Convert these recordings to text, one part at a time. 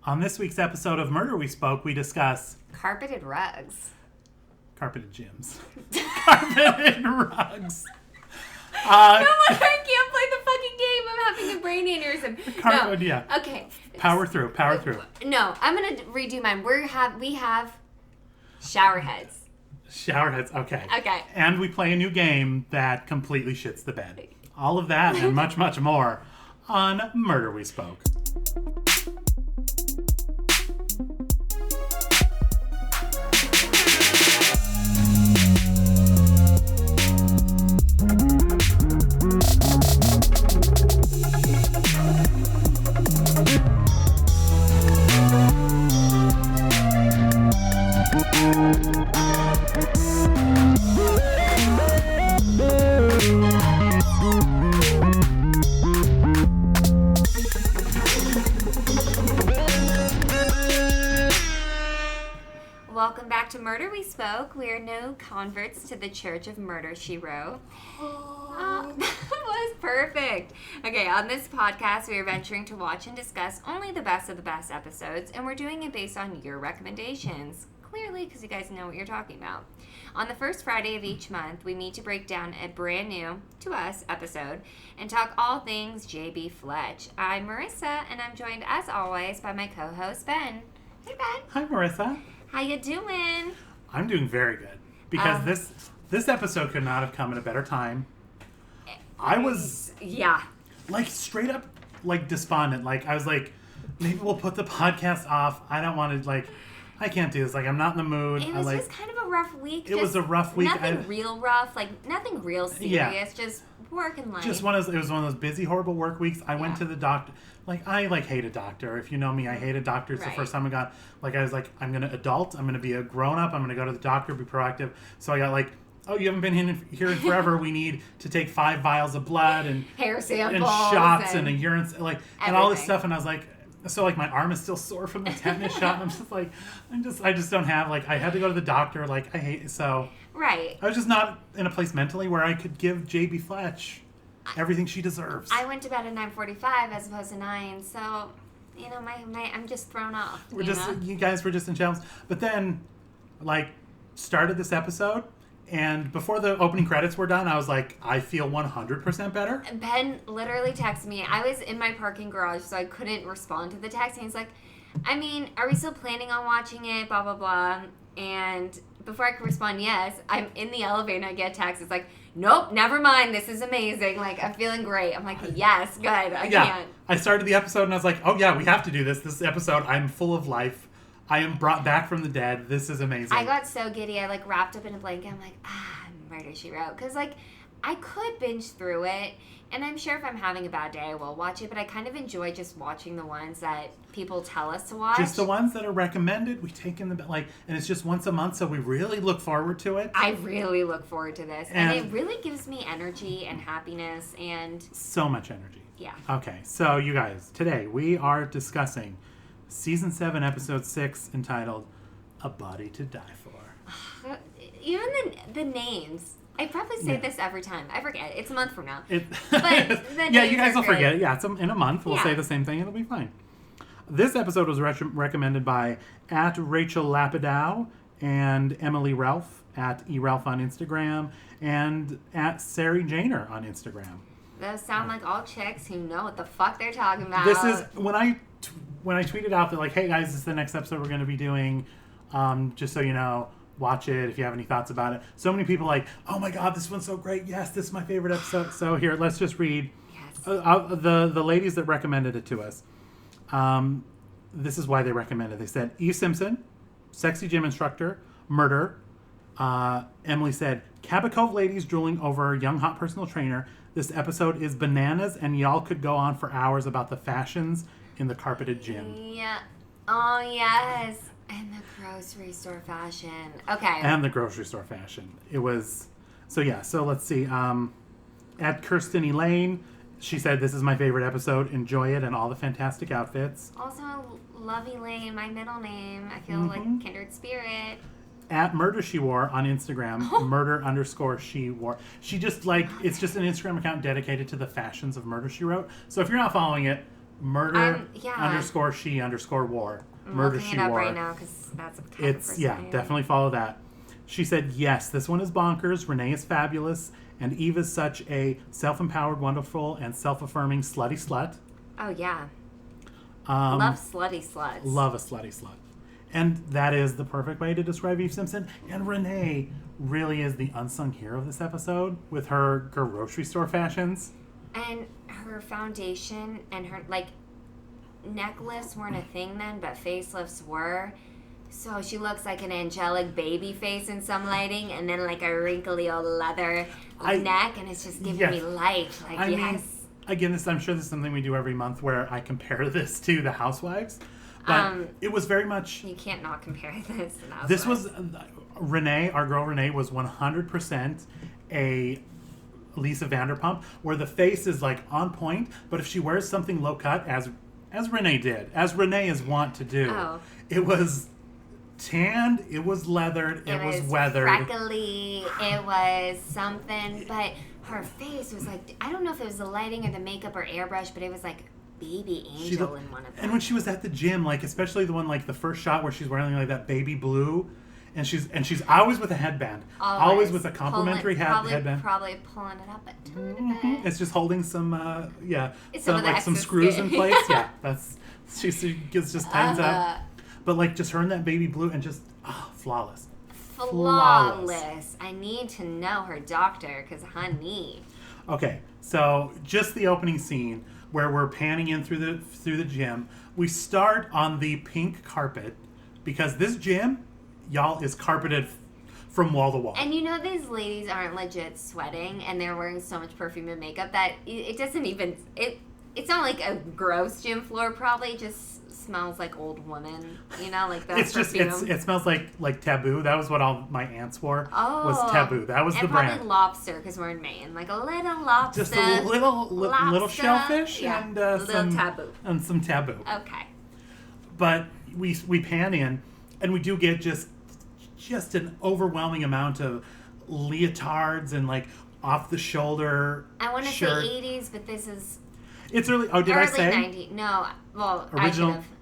On this week's episode of Murder We Spoke, we discuss Carpeted rugs. carpeted gyms. Carpeted rugs. No, I can't play the fucking game. I'm having a brain aneurysm. Yeah. Okay. Power through. No, I'm gonna redo mine. We have shower heads. Shower heads. Okay. Okay. And we play a new game that completely shits the bed. All of that and much, much more on Murder We Spoke. Welcome back to Murder We Spoke. We are no converts to the Church of Murder, she wrote. That was perfect. Okay, on this podcast, we are venturing to watch and discuss only the best of the best episodes, and we're doing it based on your recommendations. Clearly, because you guys know what you're talking about. On the first Friday of each month, we meet to break down a brand new, to us, episode and talk all things J.B. Fletch. I'm Marissa, and I'm joined, as always, by my co-host, Ben. Hey, Ben. Hi, Marissa. How you doing? I'm doing very good. Because this episode could not have come at a better time. I was... Yeah. Like, straight up, like, despondent. Like, I was like, maybe we'll put the podcast off. I don't want to, like... I can't do this. Like, I'm not in the mood. It was just kind of a rough week. It was a rough week. Nothing real rough. Like, nothing real serious. Yeah. Just work and life. It was one of those busy, horrible work weeks. I went to the doctor. Like, I, hate a doctor. If you know me, I hate a doctor. It's the first time I got, I was like, I'm going to adult. I'm going to be a grown-up. I'm going to go to the doctor, be proactive. So I got, oh, you haven't been here in forever. We need to take 5 vials of blood and hair samples and shots and a urine, and all this stuff. And I was like, so, my arm is still sore from the tetanus shot. And I'm just like, I just don't have, I had to go to the doctor. I hate, so. Right. I was just not in a place mentally where I could give J.B. Fletch everything she deserves. I went to bed at 9:45 as opposed to 9, so, I'm just thrown off. You guys were just in shambles. But then, started this episode. And before the opening credits were done, I was like, I feel 100% better. Ben literally texted me. I was in my parking garage, so I couldn't respond to the text. And he's like, are we still planning on watching it? Blah, blah, blah. And before I could respond, yes, I'm in the elevator and I get a text. It's like, nope, never mind. This is amazing. I'm feeling great. I'm like, yes, good. I can't. I started the episode and I was like, oh, yeah, we have to do this. This episode, I'm full of life. I am brought back from the dead. This is amazing. I got so giddy. I wrapped up in a blanket. I'm like, Murder, She Wrote. Because I could binge through it. And I'm sure if I'm having a bad day, I will watch it. But I kind of enjoy just watching the ones that people tell us to watch. Just the ones that are recommended. We take in and it's just once a month. So we really look forward to it. I really look forward to this. And it really gives me energy and happiness and... So much energy. Yeah. Okay. So you guys, today we are discussing Season 7, Episode 6, entitled A Body to Die For. Even the names. I probably say this every time. I forget. It's a month from now. But yeah, you guys will forget it. Yeah, it's in a month. We'll say the same thing. It'll be fine. This episode was recommended by @Rachel Lapidow and Emily Ralph @eRalph on Instagram and @Sari Janer on Instagram. Those sound like all chicks who know what the fuck they're talking about. This is when I tweeted out that hey guys, this is the next episode we're going to be doing. Just so you know, watch it if you have any thoughts about it. So many people oh my god, this one's so great. Yes, this is my favorite episode. So here, let's just read the ladies that recommended it to us. This is why they recommended it. They said Simpson, sexy gym instructor, murder. Emily said Cabot Cove ladies drooling over young hot personal trainer. This episode is bananas, and y'all could go on for hours about the fashions in the carpeted gym. Yeah. Oh, yes. And the grocery store fashion. Okay. And the grocery store fashion. It was... So, yeah. So, let's see. Kirsten Elaine, she said, this is my favorite episode. Enjoy it and all the fantastic outfits. Also, love Elaine, my middle name. I feel like kindred spirit. @Murder She Wore on Instagram, murder_she wore. She just it's just an Instagram account dedicated to the fashions of Murder She Wrote. So if you're not following it, Murder Yeah. underscore she underscore war. I'm Murder looking she it up war. right now because that's a kind of person I am. Definitely follow that. She said, yes, this one is bonkers. Renee is fabulous. And Eva's such a self-empowered, wonderful, and self-affirming slutty slut. Oh, yeah. Love slutty sluts. Love a slutty slut. And that is the perfect way to describe Eve Simpson. And Renee really is the unsung hero of this episode with her grocery store fashions. And her foundation and her, like, neck lifts weren't a thing then, but facelifts were. So she looks like an angelic baby face in some lighting, and then like a wrinkly old leather neck, and it's just giving me life. Like, I mean, again, I'm sure this is something we do every month where I compare this to The Housewives. But it was very much... You can't not compare this to The Housewives. This was... Renee, our girl Renee, was 100% a Lisa Vanderpump, where the face is like on point, but if she wears something low cut, as Renee did, as Renee is wont to do, it was tanned, it was leathered, it was weathered. Freckly, it was something, but her face was like, I don't know if it was the lighting or the makeup or airbrush, but it was like baby angel in one of them. And when she was at the gym, like especially the one, like the first shot where she's wearing like that baby blue, and she's always with a headband, always with a complimentary headband, probably pulling it up a tiny bit. It's just holding some some screws in place. Yeah, that's she just tightens up. But like just her in that baby blue and just flawless. Flawless. I need to know her doctor because honey. Okay, so just the opening scene where we're panning in through the gym. We start on the pink carpet because this gym, y'all, is carpeted from wall to wall. And you know these ladies aren't legit sweating and they're wearing so much perfume and makeup that it doesn't even it's not like a gross gym floor. Probably just smells like old woman, like that. It's perfume. just it smells like Taboo. That was what all my aunts wore. Was Taboo. That was the brand. And probably lobster because we're in Maine, like a little lobster, just a little shellfish and little Taboo and some Taboo. Okay, but we pan in and we do get just an overwhelming amount of leotards and like off the shoulder. I want to say 80s, but this is. It's early. Oh, did I say? Early 90s. No. Well,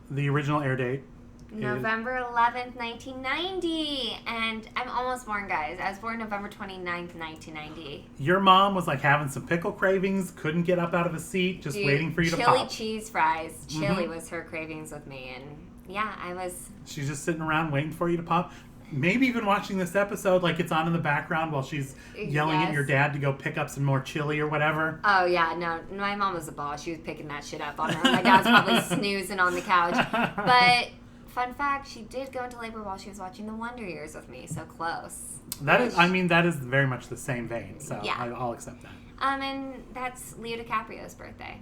the original air date. November 11th, 1990. And I'm almost born, guys. I was born November 29th, 1990. Your mom was like having some pickle cravings, couldn't get up out of a seat, just waiting for you to pop. Chili cheese fries. Chili was her cravings with me. And yeah, I was. She's just sitting around waiting for you to pop. Maybe even watching this episode, like it's on in the background while she's yelling at your dad to go pick up some more chili or whatever. Oh, yeah. No, my mom was a boss. She was picking that shit up on her. My dad's probably snoozing on the couch. But, fun fact, she did go into labor while she was watching The Wonder Years with me. So close. That is very much the same vein. So yeah. I'll accept that. And that's Leo DiCaprio's birthday.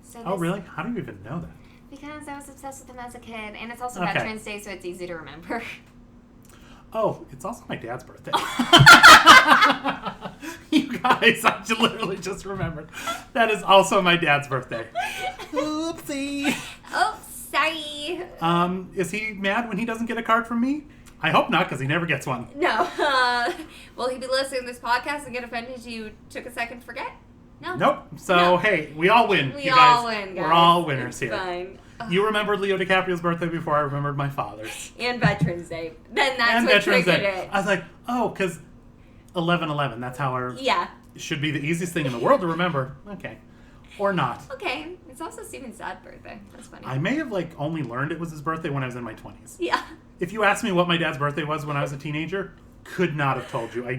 So really? How do you even know that? Because I was obsessed with him as a kid. And it's also Veterans Day, so it's easy to remember. Oh, it's also my dad's birthday. You guys, I literally just remembered. That is also my dad's birthday. Oopsie. Oh, sorry. Is he mad when he doesn't get a card from me? I hope not, because he never gets one. No. Will he be listening to this podcast and get offended you took a second to forget? No. Nope. So, hey, we all win. We all win, guys. We're all winners here. Fine. You remembered Leo DiCaprio's birthday before I remembered my father's. And Veterans Day. Then that's what triggered it. I was like, oh, because 11/11. That's how our... Yeah. Should be the easiest thing in the world to remember. Okay. Or not. Okay. It's also Steven's dad's birthday. That's funny. I may have only learned it was his birthday when I was in my 20s. Yeah. If you asked me what my dad's birthday was when I was a teenager, could not have told you. I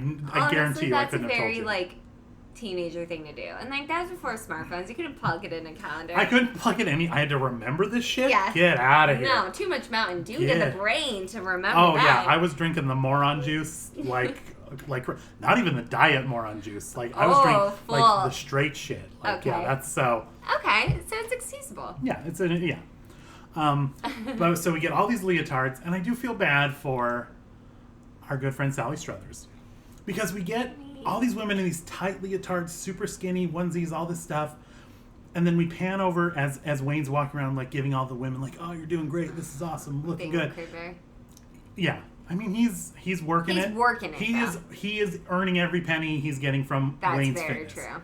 guarantee you I couldn't have told you. That's a very, teenager thing to do. And, that was before smartphones. You couldn't plug it in a calendar. I couldn't plug it in. I had to remember this shit? Yeah. Get out of here. No, too much Mountain Dew in the brain to remember that. Oh, yeah. I was drinking the moron juice, not even the diet moron juice. I was drinking, the straight shit. Okay. Yeah, that's so... Okay, so it's excusable. Yeah, but so we get all these leotards, and I do feel bad for our good friend Sally Struthers. Because we get all these women in these tight leotards, super skinny onesies, all this stuff. And then we pan over as Wayne's walking around, giving all the women, oh, you're doing great. This is awesome. Looking good. Yeah. I mean, he's working it. He's working it. He is earning every penny he's getting from Wayne's Fitness. That's very true.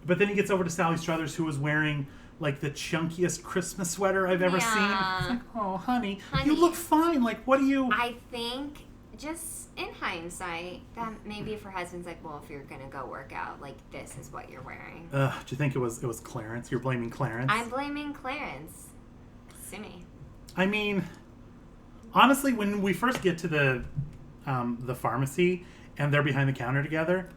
But then he gets over to Sally Struthers, who was wearing like the chunkiest Christmas sweater I've ever seen. It's like, oh, honey, you look fine. Like, what do you... I think, just in hindsight, that maybe if her husband's like, well, if you're going to go work out, like, this is what you're wearing. Do you think it was Clarence? You're blaming Clarence? I'm blaming Clarence. Sue me. I mean, honestly, when we first get to the pharmacy and they're behind the counter together,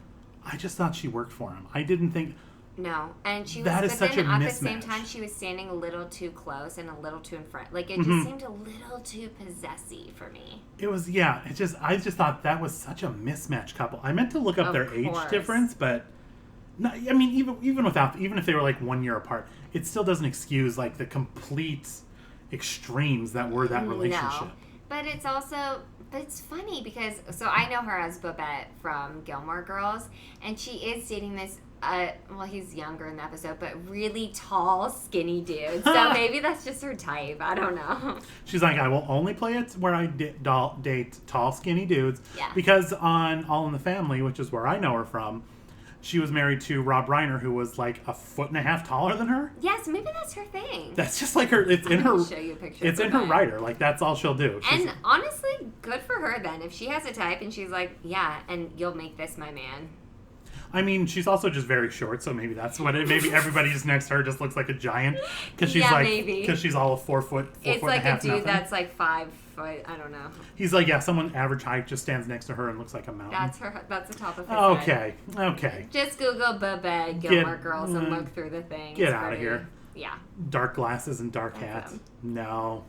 I just thought she worked for him. I didn't think... No, and she was. That is such a mismatch. At the same time, she was standing a little too close and a little too in front. Like, it just seemed a little too possessive for me. It was, yeah. I just thought that was such a mismatched couple. I meant to look up their age difference, but not, I mean, even if they were like 1 year apart, it still doesn't excuse like the complete extremes that were that relationship. No, but it's also. But it's funny because, so I know her as Babette from Gilmore Girls, and she is dating this, well, he's younger in the episode, but really tall, skinny dude. So maybe that's just her type. I don't know. She's like, I will only play it where I date tall, skinny dudes. Yeah. Because on All in the Family, which is where I know her from, she was married to Rob Reiner, who was like 1.5 feet taller than her. Yes, maybe that's her thing. That's just like her. It's in her. Show you a picture. It's in her writer. Like, that's all she'll do. And honestly, good for her then. If she has a type and she's like, yeah, and you'll make this my man. I mean, she's also just very short, so maybe that's what it. Maybe everybody just next to her just looks like a giant because she's because she's all 4 foot. It's like a dude that's like 5 foot. I don't know. He's like, yeah, someone average height just stands next to her and looks like a mountain. That's her. That's the top of his head. Okay. Okay. Just Google Babette Gilmore Girls and look through the thing. Get out of here. Yeah. Dark glasses and dark hats. No.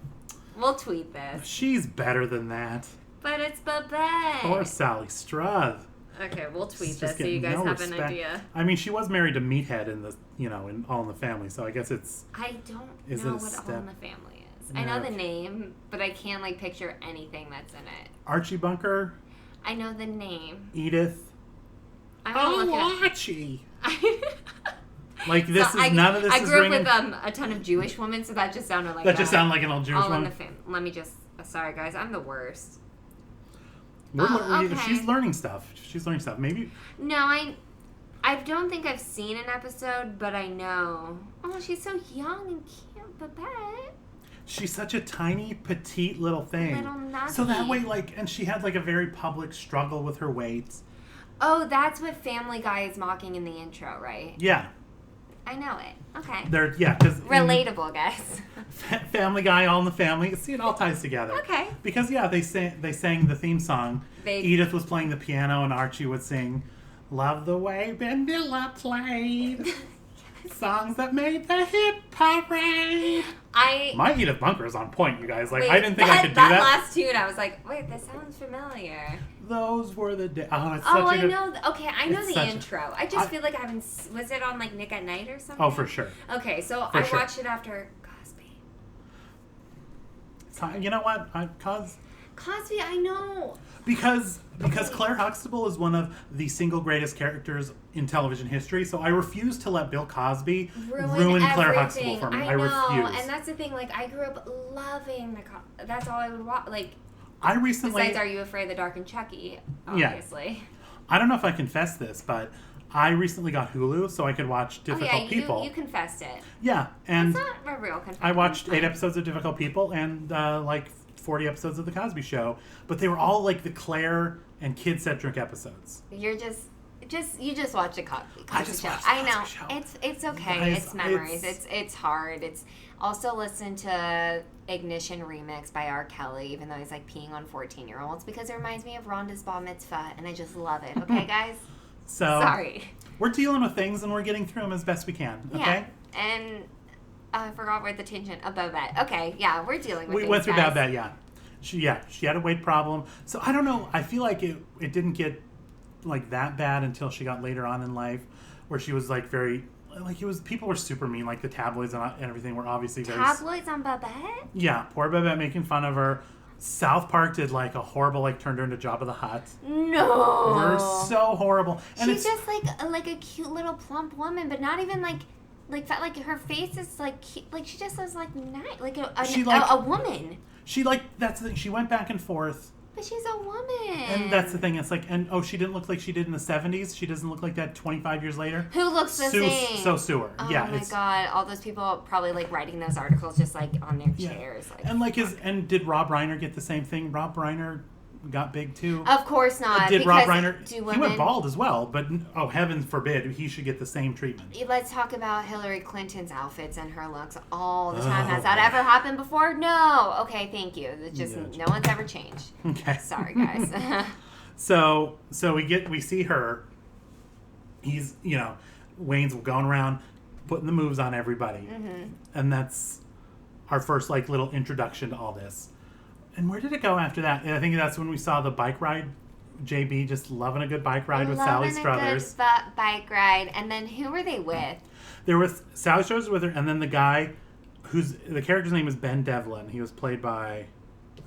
We'll tweet this. She's better than that. But it's Babette. Or Sally Struth. Okay, we'll tweet this so you guys have an idea. I mean, she was married to Meathead in the, in All in the Family, so I guess it's. I don't know what All in the Family is. No. I know the name, but I can't like picture anything that's in it. Archie Bunker. I know the name. Edith. Archie. Like this so is none of this. I grew up with a ton of Jewish women, so that just sounded like that. Just sounded like an old Jewish All woman. In the Family. Let me just. Sorry, guys, I'm the worst. Okay. She's learning stuff. Maybe. No, I don't think I've seen an episode, but I know. Oh, she's so young and cute, Babette. She's such a tiny, petite little thing. Little nugget. So that way, like, and she had like a very public struggle with her weight. Oh, that's what Family Guy is mocking in the intro, right? Yeah. I know it. Okay. Because relatable, guys. Family Guy, All in the Family. See, it all ties together. Okay. Because they sang the theme song. Edith was playing the piano, and Archie would sing, "Love the way Vanilla played." Songs that made the hit parade. My Edith Bunker is on point, you guys. Like, I didn't think I could do that. That last tune, I was like, wait, that sounds familiar. Those were the days. Oh, it's I such a know. Okay, I know the intro. I just feel like I haven't. Was it on like Nick at Night or something? Oh, for sure. Okay, so I watched it after Cosby. You know what? Cosby, I know. Because Claire Huxtable is one of the single greatest characters in television history, so I refuse to let Bill Cosby ruin Claire Huxtable for me. I refuse. And that's the thing. Like, I grew up loving that's all I would watch. Like, I recently. Besides, Are You Afraid of the Dark and Chucky? Obviously. Yeah. I don't know if I confessed this, but I recently got Hulu so I could watch Difficult People. You confessed it. Yeah, and it's not a real confession. I watched 8 episodes of Difficult People and like 40 episodes of The Cosby Show, but they were all like the Claire and kid-centric episodes. You just watch the Cosby Show. I know. It's okay. Guys, it's memories. It's hard. It's also listen to Ignition Remix by R. Kelly, even though he's like peeing on 14-year-olds, because it reminds me of Rhonda's bar mitzvah, and I just love it. Okay, guys? So sorry. We're dealing with things and we're getting through them as best we can. Okay? Yeah. And I forgot where the tangent of Babette. Okay, yeah, we're dealing with We went through Babette, yeah. She had a weight problem. So I don't know. I feel like it didn't get like that bad until she got later on in life, where she was like very people were super mean. Like the tabloids and everything were obviously very tabloids on Babette. Yeah, poor Babette making fun of her. South Park did like a horrible turned her into Jabba the Hutt. No, they're so horrible. And she's just like a cute little plump woman, but not even like her face is like she just looks like nice, like a woman. She that's the thing. She went back and forth But she's a woman. And that's the thing. It's like, she didn't look like she did in the 70s. She doesn't look like that 25 years later. Who looks the same? So Sewer. Oh yeah, my God. All those people probably like writing those articles just like on their chairs. Like, and did Rob Reiner get the same thing? Rob Reiner got big too. Of course not. Did Rob Reiner? He went bald as well, but heaven forbid he should get the same treatment. Let's talk about Hillary Clinton's outfits and her looks all the time. Has that ever happened before? No. Okay, thank you. It's just no one's ever changed. Okay. Sorry, guys. So we see her. He's Wayne's going around putting the moves on everybody, and that's our first like little introduction to all this. And where did it go after that? I think that's when we saw the bike ride. JB just loving a good bike ride with Sally Struthers. Good bike ride. And then who were they with? There was Sally Struthers with her, and then the guy the character's name is Ben Devlin. He was played by,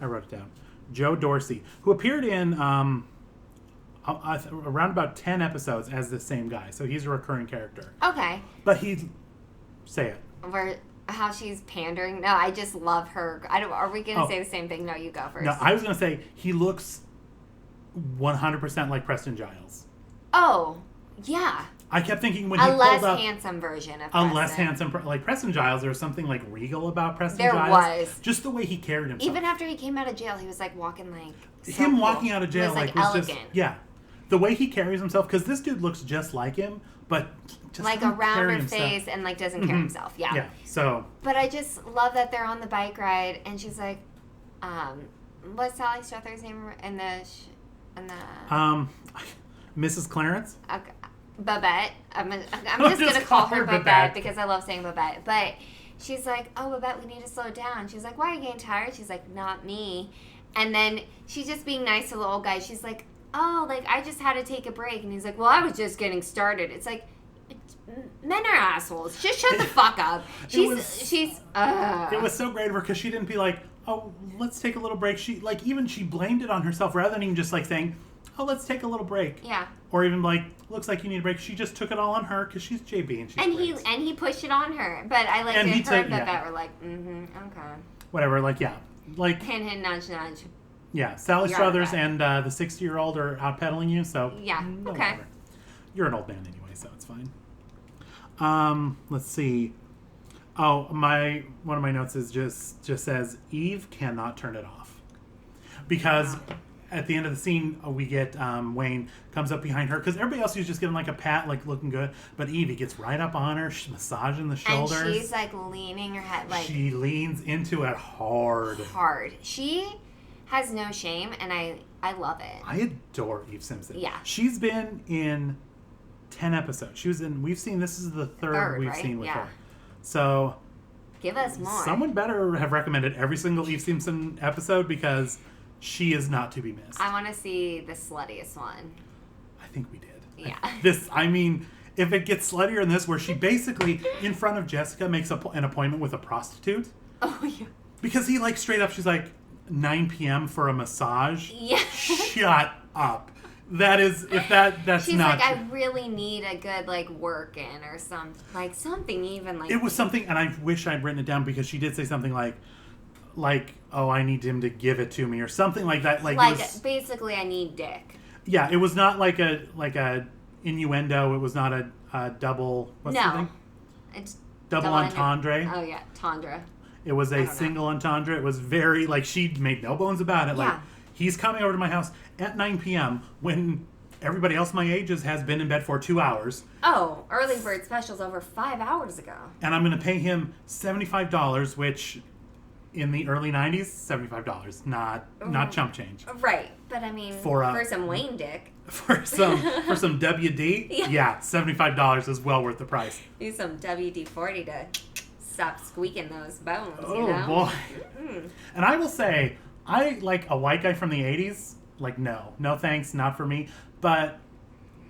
I wrote it down, Joe Dorsey, who appeared in around about 10 episodes as the same guy. So he's a recurring character. Okay. But say it. How she's pandering. No, I just love her. Are we going to say the same thing? No, you go first. No, I was going to say he looks 100% like Preston Giles. Oh, yeah. I kept thinking when he pulled up... A less handsome version of Preston. A less handsome... Like Preston Giles, there was something like regal about Preston Giles. There was. Just the way he carried himself. Even after he came out of jail, he was like walking like... Him walking out of jail was elegant. Just... Yeah. The way he carries himself, because this dude looks just like him, but... Just like a rounder face and like doesn't carry himself. Yeah. Yeah. So. But I just love that they're on the bike ride and she's like, what's Sally Struthers' name in the Mrs. Clarence. Okay. Babette. I'm just gonna call her Babette because I love saying Babette. But she's like, oh Babette, we need to slow down. She's like, why are you getting tired? She's like, not me. And then she's just being nice to the old guy. She's like, oh, like I just had to take a break. And he's like, well, I was just getting started. It's like. Men are assholes. Just shut the fuck up. It was so great of her because she didn't be like, oh, let's take a little break. She blamed it on herself rather than even just like saying, oh, let's take a little break. Yeah. Or even like, looks like you need a break. She just took it all on her because she's JB and she's he pushed it on her. But I like it. Her and Babette were like, okay. Whatever. Like like hint, hint, nudge, nudge. Yeah. Sally Struthers and the 60-year-old are out pedaling you. So yeah. Okay. Whatever. You're an old man anyway, so it's fine. Let's see. Oh, one of my notes is just says Eve cannot turn it off because at the end of the scene we get Wayne comes up behind her because everybody else is just giving like a pat, like looking good, but Evie gets right up on her, massaging the shoulders, and she's like leaning her head, like she leans into it hard. She has no shame, and I love it. I adore Eve Simpson. Yeah, she's been in 10 episodes. She was in. This is the third we've seen with her. So, give us more. Someone better have recommended every single Eve Simpson episode because she is not to be missed. I want to see the sluttiest one. I think we did. Yeah. If it gets sluttier in this, where she basically in front of Jessica makes an appointment with a prostitute. Oh yeah. Because he like straight up, she's like 9 p.m. for a massage. Yeah. Shut up. That is, that's she's not. She's like, I really need a good like work in or something even like. It was something, and I wish I'd written it down because she did say something like, oh, I need him to give it to me or something like that. Like basically, I need dick. Yeah, it was not like a innuendo. It was not a double. What's the thing? It's double entendre. Oh yeah, tendre. It was a single entendre. It was very like she made no bones about it. Yeah. Like he's coming over to my house at 9 p.m. when everybody else my age has been in bed for 2 hours. Oh, early bird special's over 5 hours ago. And I'm going to pay him $75, which in the early 90s, $75, not chump change. Right, but I mean, for some Wayne dick. For some WD, yeah, $75 is well worth the price. Use some WD-40 to stop squeaking those bones, you know? Boy. Mm-hmm. And I will say, I like a white guy from the 80s. Like, no thanks, not for me. But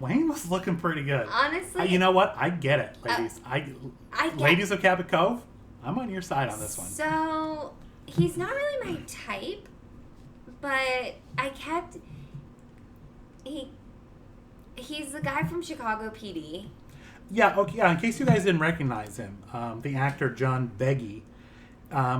Wayne was looking pretty good. Honestly. You know what? I get it, ladies. Ladies of Cabot Cove, I'm on your side on this one. So, he's not really my type, but he's the guy from Chicago PD. Yeah, okay. Yeah, in case you guys didn't recognize him, the actor John Beggy,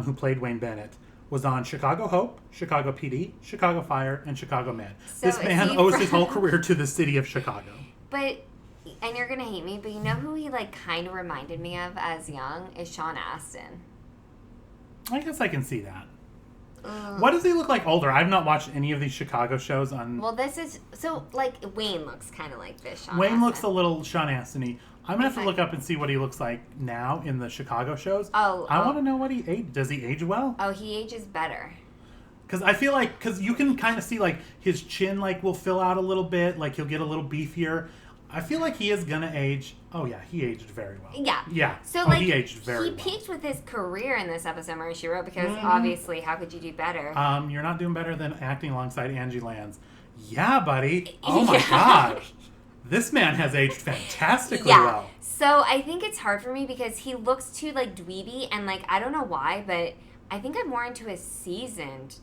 who played Wayne Bennett, was on Chicago Hope, Chicago PD, Chicago Fire, and Chicago Med. So this man owes his whole career to the city of Chicago. But, and you're going to hate me, but you know who he, like, kind of reminded me of as young? Is Sean Astin. I guess I can see that. What does he look like older? I've not watched any of these Chicago shows on... Well, this is... So, like, Wayne looks kind of like this, Sean Wayne Astin. looks a little Sean Astin-y. I'm going to have to look up and see what he looks like now in the Chicago shows. I want to know what he age. Does he age well? Oh, he ages better. Because I feel like... Because you can kind of see, like, his chin, like, will fill out a little bit. Like, he'll get a little beefier. I feel like he is going to age... Oh, yeah. He aged very well. Yeah. Yeah. So, like, he aged very well. He peaked with his career in this episode, Murder, She Wrote, because obviously, how could you do better? You're not doing better than acting alongside Angie Lands. Yeah, buddy. Oh, my God. This man has aged fantastically well. So I think it's hard for me because he looks too, like, dweeby, and, like, I don't know why, but I think I'm more into a seasoned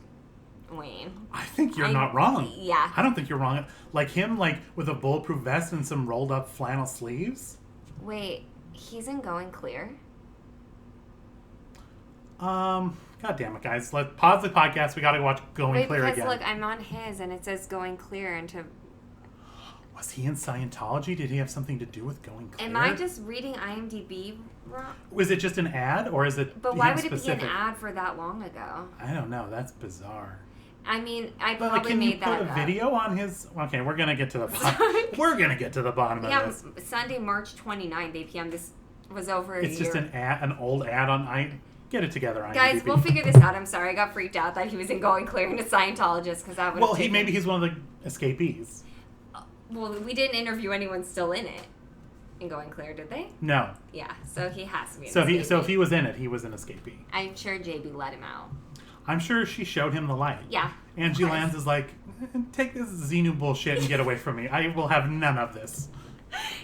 Wayne. I think you're not wrong. Yeah. I don't think you're wrong. Like him, like, with a bulletproof vest and some rolled up flannel sleeves. Wait, he's in Going Clear? God damn it, guys. Let's pause the podcast. We got to watch Going Clear again. Look, I'm on his, and it says Going Clear, and to... Was he in Scientology? Did he have something to do with Going Clear? Am I just reading IMDb wrong? Was it just an ad, or is it But why would specific? it be an ad for that long ago? I don't know. That's bizarre. I mean, I But, probably made that up. Can you put a video on his... Okay, we're going to get to the bottom. We're going to get to the bottom of this. Sunday, March 29th, 8 p.m. This was over a year. It's just an old ad on... Get it together, IMDb. Guys, we'll figure this out. I'm sorry. I got freaked out that he was in Going Clear and a Scientologist because that would Well, maybe he's one of the escapees. Well, we didn't interview anyone still in it. In Going Clear, did they? No. Yeah, so he has to be an escapee. So escapee. if he was in it, he was an escapee. I'm sure JB let him out. I'm sure she showed him the light. Yeah. Angie Lands is like, take this Xenu bullshit and get away from me. I will have none of this.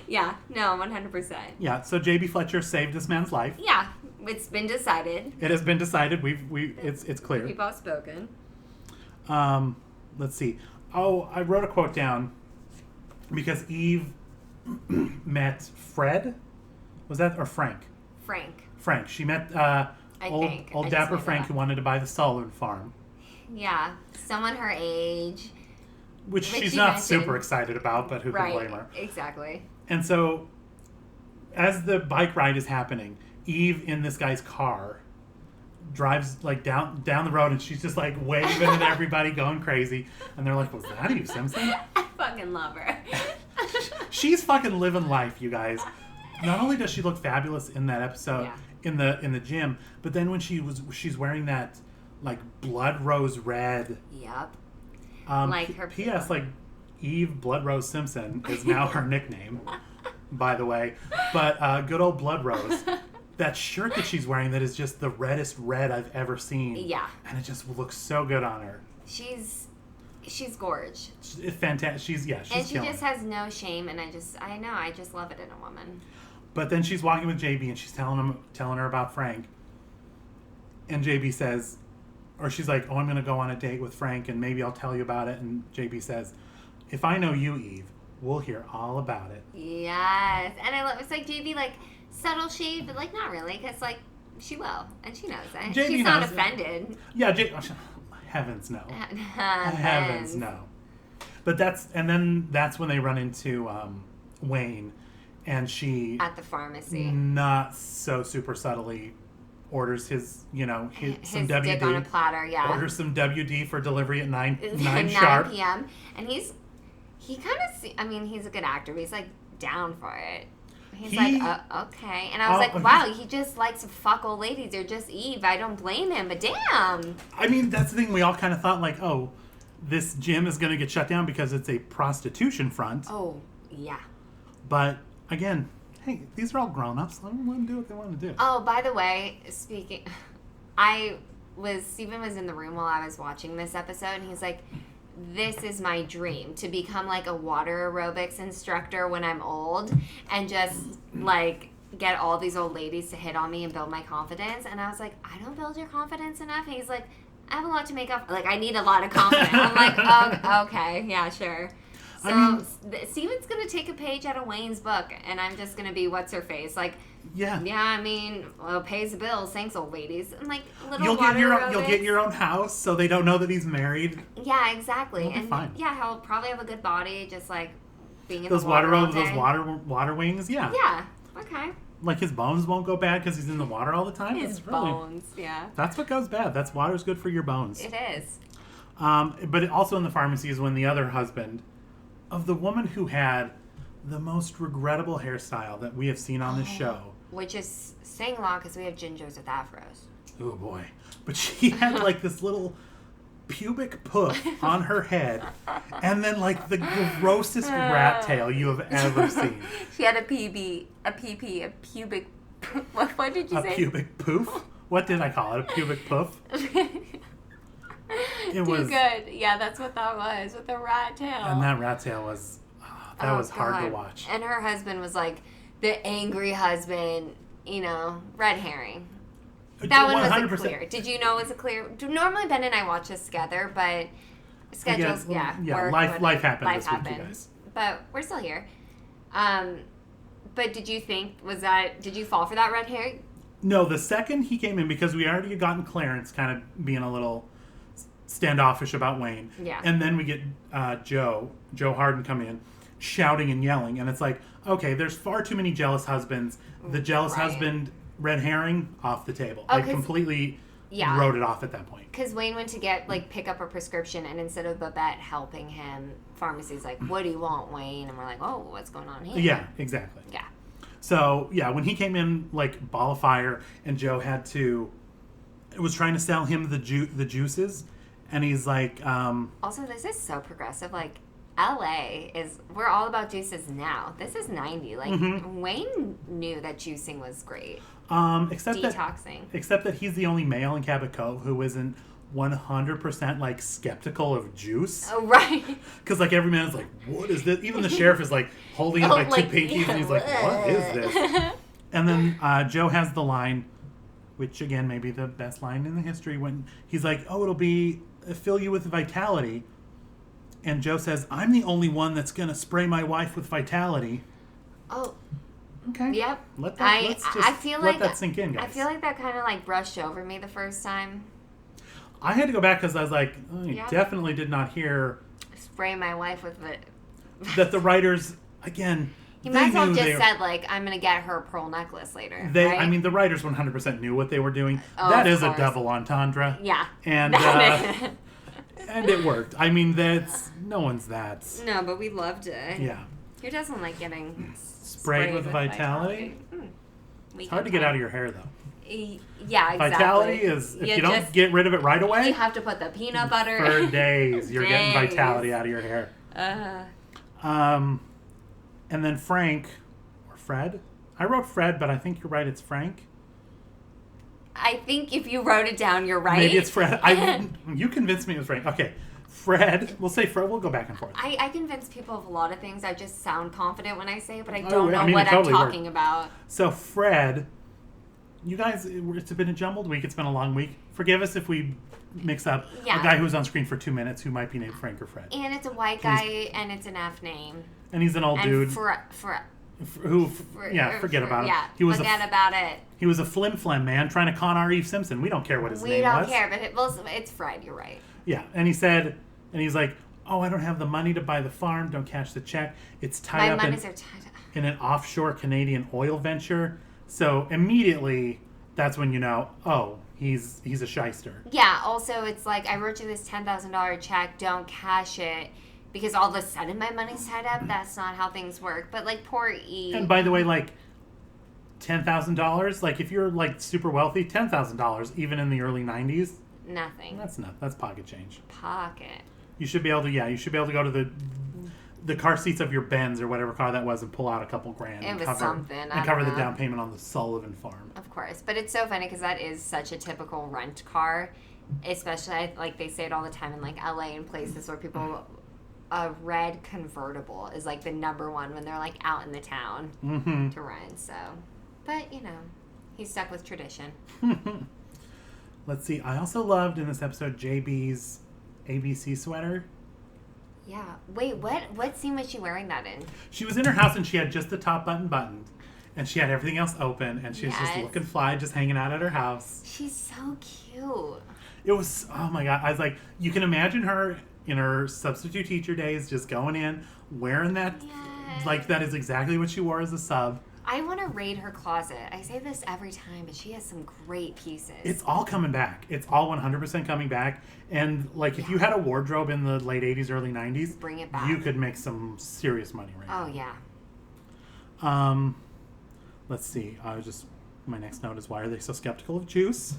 Yeah, no, 100%. Yeah, so JB Fletcher saved this man's life. Yeah, it's been decided. It has been decided. It's clear. We've all spoken. Let's see. Oh, I wrote a quote down because Eve met Fred. Was that or Frank? Frank. She met old dapper Frank who wanted to buy the Sullivan farm. Yeah, someone her age. Which she's not super excited about, but who can blame her? Exactly. And so, as the bike ride is happening, Eve in this guy's car drives like down the road, and she's just like waving at everybody, going crazy. And they're like, "Was that Eve Simpson?" I fucking love her. She's fucking living life, you guys. Not only does she look fabulous in that episode in the gym, but then when she's wearing that like blood rose red. Yep. Like her P.S. Like Eve Blood Rose Simpson is now her nickname, by the way. But good old Blood Rose, that shirt that she's wearing that is just the reddest red I've ever seen. Yeah. And it just looks so good on her. She's gorgeous. It's fantastic. She's and she just has no shame, and I just love it in a woman. But then she's walking with JB, and she's telling her about Frank, and JB says. Or she's like, I'm going to go on a date with Frank, and maybe I'll tell you about it. And JB says, if I know you, Eve, we'll hear all about it. Yes. And I love it's like JB, like, subtle shade, but, like, not really, because, like, she will. And she knows it. She's not offended. Yeah, heavens no. Heavens no. But that's when they run into Wayne, and she... At the pharmacy. Not so super subtly... orders his some WD. Dick on a platter, yeah. Orders some WD for delivery at 9 sharp. p.m. And he kind of, he's a good actor, but he's, like, down for it. He's like, okay. And I was like, wow, he just likes to fuck old ladies. They're just Eve. I don't blame him, but damn. I mean, that's the thing. We all kind of thought, like, oh, this gym is going to get shut down because it's a prostitution front. Oh, yeah. But, again... Hey, these are all grown-ups. Let them do what they want to do. Oh, by the way, Stephen was in the room while I was watching this episode, and he's like, this is my dream, to become, like, a water aerobics instructor when I'm old, and just, like, get all these old ladies to hit on me and build my confidence. And I was like, I don't build your confidence enough. And he's like, I have a lot to make up. Like, I need a lot of confidence. I'm like, oh, okay, yeah, sure. So, Steven's going to take a page out of Wayne's book, and I'm just going to be what's-her-face. Like, Yeah. Yeah, I mean, well, pays the bills. Thanks, old ladies. And like little You'll water you'll get your own house, so they don't know that he's married. Yeah, exactly. You'll be and fine. yeah, he'll probably have a good body, just like being in Those the water all day. those water wings. Yeah. Yeah. Okay. Like his bones won't go bad because he's in the water all the time. His bones. Yeah. That's what goes bad. That's water's good for your bones. It is. But also in the pharmacy is when the other husband of the woman who had the most regrettable hairstyle that we have seen on this show. Which is saying a lot because we have gingers with afros. Oh boy. But she had like this little pubic poof on her head and then like the grossest rat tail you have ever seen. She had a pubic... What did you say? A pubic poof? What did I call it? A pubic poof? It was good. Yeah, that's what that was, with the rat tail. And that rat tail was... that was hard to watch. And her husband was like the angry husband, red herring. That one 100%. Wasn't clear. Did you know it was a clear... Normally Ben and I watch this together, but schedules, work, life happened this week, you guys. But we're still here. But did you think, did you fall for that red herring? No, the second he came in, because we already had gotten Clarence kind of being a little standoffish about Wayne. Yeah. And then we get Joe Harden come in, shouting and yelling, and it's like, okay, there's far too many jealous husbands. The jealous husband, red herring, off the table. I completely wrote it off at that point. Because Wayne went to pick up a prescription, and instead of Babette helping him, pharmacy's like, what do you want, Wayne? And we're like, oh, what's going on here? Yeah, exactly. Yeah. So, yeah, when he came in, like, ball of fire, and Joe was trying to sell him the juices, and he's like... Also, this is so progressive, like... LA we're all about juices now. This is 90. Like, Wayne knew that juicing was great. Detoxing. Except that he's the only male in Cabot Cove who isn't 100% like skeptical of juice. Oh, right. Because like every man is like, what is this? Even the sheriff is like holding up like two pinkies and he's like, what is this? And then Joe has the line, which again may be the best line in the history, when he's like, oh, it'll fill you with vitality. And Joe says, I'm the only one that's going to spray my wife with vitality. Oh. Okay. Yep. Let that sink in, guys. I feel like that kind of like brushed over me the first time. I had to go back because I was like, definitely did not hear... Spray my wife with it. That the writers, again... He might as well just said, like, I'm going to get her a pearl necklace later. Right? I mean, the writers 100% knew what they were doing. Oh, that is a double entendre. Yeah. And... and it worked. I mean, no one's that. No, but we loved it. Yeah. Who doesn't like getting sprayed with vitality? It's hard to get out of your hair, though. Yeah, exactly. Vitality is, if you don't get rid of it right away... You have to put the peanut butter... For days, you're getting vitality out of your hair. And then Frank, or Fred? I wrote Fred, but I think you're right, it's Frank. I think if you wrote it down, you're right. Maybe it's Fred. You convinced me it was Frank. Okay, Fred. We'll say Fred. We'll go back and forth. I convince people of a lot of things. I just sound confident when I say it, but I don't know what I'm talking about. So Fred, you guys, it's been a jumbled week. It's been a long week. Forgive us if we mix up a guy who was on screen for 2 minutes who might be named Frank or Fred. And it's a white guy, and it's an F name. And he's an old dude. Forget about him. Yeah, forget about it. He was a flim-flam man trying to con our Eve Simpson. We don't care what his name was. We don't care, but it's Fred. You're right. Yeah, and he's like, oh, I don't have the money to buy the farm. Don't cash the check. It's tied up in an offshore Canadian oil venture. So immediately, that's when you know, oh, he's a shyster. Yeah. Also, it's like, I wrote you this $10,000 check. Don't cash it. Because all of a sudden my money's tied up. That's not how things work. But, like, poor E. And by the way, like, $10,000, like, if you're, like, super wealthy, $10,000, even in the early 90s. Nothing. That's pocket change. Pocket. You should be able to go to the car seats of your Benz or whatever car that was and pull out a couple grand. It was something. And cover the down payment on the Sullivan farm. Of course. But it's so funny because that is such a typical rent car. Especially, like, they say it all the time in, like, LA and places where people... A red convertible is like the number one when they're like out in the town to rent. So, but he's stuck with tradition. Let's see. I also loved in this episode JB's ABC sweater. Yeah. Wait, what scene was she wearing that in? She was in her house and she had just the top button buttoned. and she had everything else open, and she was just looking fly, just hanging out at her house. She's so cute. It was, oh my God. I was like, you can imagine her in her substitute teacher days, just going in, wearing that, like that is exactly what she wore as a sub. I want to raid her closet. I say this every time, but she has some great pieces. It's all coming back. It's all 100% coming back. And, like, if you had a wardrobe in the late 80s, early 90s, bring it back. You could make some serious money right now. Oh, yeah. Let's see. My next note is, why are they so skeptical of juice?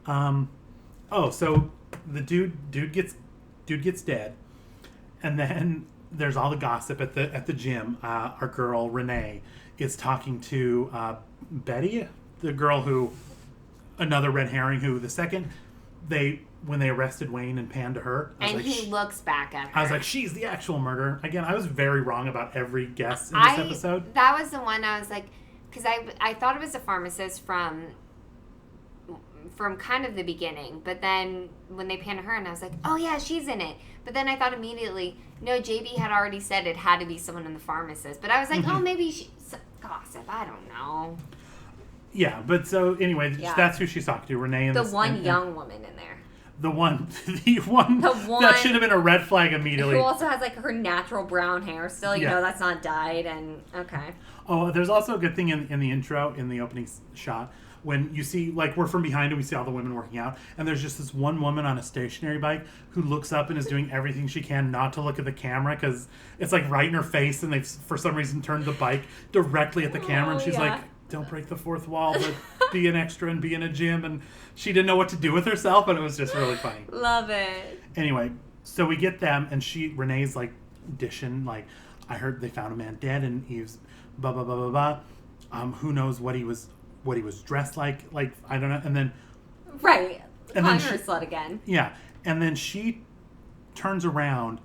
So the dude gets dead. And then there's all the gossip at the gym. Our girl Renee is talking to Betty, the girl who, another red herring, who the second when they arrested Wayne and panned to her, and he looks back at her. I was like, she's the actual murderer. Again, I was very wrong about every guess in this episode. That was the one I was like, because I thought it was a pharmacist from kind of the beginning, but then when they panned to her, and I was like, oh yeah, she's in it. But then I thought immediately, no, JB had already said it had to be someone in the pharmacist. But I was like, oh, maybe gossip. I don't know. Yeah, but so anyway, that's who she's talking to, Renee. And the one young woman in there. The one that should have been a red flag immediately. Who also has like her natural brown hair still, you know, that's not dyed, and okay. Oh, there's also a good thing in the intro, in the opening shot, when you see, like, we're from behind and we see all the women working out, and there's just this one woman on a stationary bike who looks up and is doing everything she can not to look at the camera, because it's like right in her face, and they've for some reason turned the bike directly at the camera, and she's like, don't break the fourth wall, but be an extra and be in a gym, and she didn't know what to do with herself, and it was just really funny. Love it. Anyway, so we get them, and Renee's like dishing, like, I heard they found a man dead, and Eve's blah blah blah blah blah. Who knows what he was dressed like I don't know. And then and then her slut again. Yeah, and then she turns around,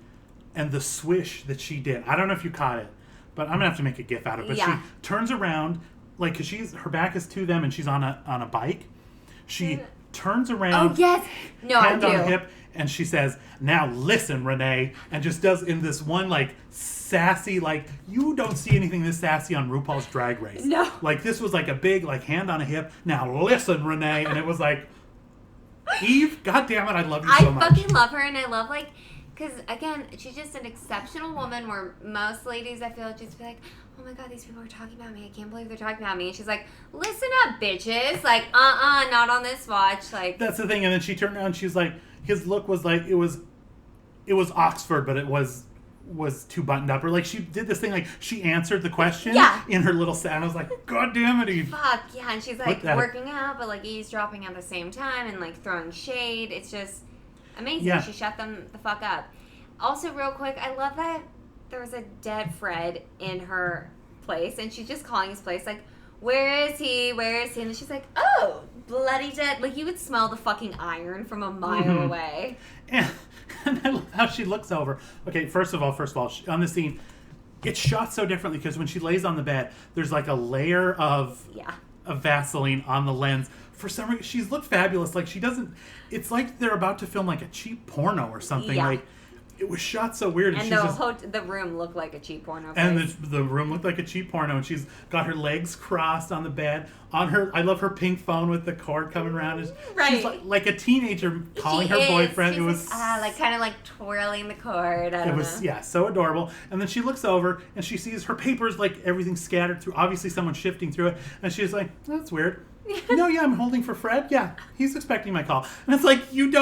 and the swish that she did, I don't know if you caught it, but I'm gonna have to make a gif out of it. But she turns around, like, because her back is to them, and she's on a bike. She turns around. Oh yes, no, hand I do. on hip, and she says, "Now listen, Renee," and just does in this one like sassy, like, you don't see anything this sassy on RuPaul's Drag Race. No, like this was like a big like hand on a hip. Now listen, Renee, and it was like, Eve, God damn it, I love you so much. I fucking love her, and I love like. Because, again, she's just an exceptional woman where most ladies, I feel, just be like, oh my God, these people are talking about me. I can't believe they're talking about me. And she's like, listen up, bitches. Like, not on this watch. Like, that's the thing. And then she turned around and she's like, his look was like, it was Oxford, but it was too buttoned up. Or like, she did this thing, like, she answered the question in her little set. And I was like, God damn it, Eve. Fuck, yeah. And she's like working out, but like eavesdropping at the same time and like throwing shade. It's just amazing. Yeah. She shut them the fuck up. Also, real quick, I love that there was a dead Fred in her place, and she's just calling his place, like, where is he? Where is he? And she's like, oh, bloody dead. Like, you would smell the fucking iron from a mile away. And I love how she looks over. Okay, first of all, on the scene, it's shot so differently, because when she lays on the bed, there's like a layer of Vaseline on the lens. For some reason, she's looked fabulous. Like, she doesn't... It's like they're about to film, like, a cheap porno or something. Yeah. Like, it was shot so weird. And the room looked like a cheap porno place. And the room looked like a cheap porno. And she's got her legs crossed on the bed. I love her pink phone with the cord coming around. She's like a teenager calling her boyfriend. She's it was... like kind of like twirling the cord. I don't know. Yeah, so adorable. And then she looks over, and she sees her papers, like, everything scattered through. Obviously, someone's shifting through it. And she's like, that's weird. No, I'm holding for Fred. Yeah, he's expecting my call. And it's like, you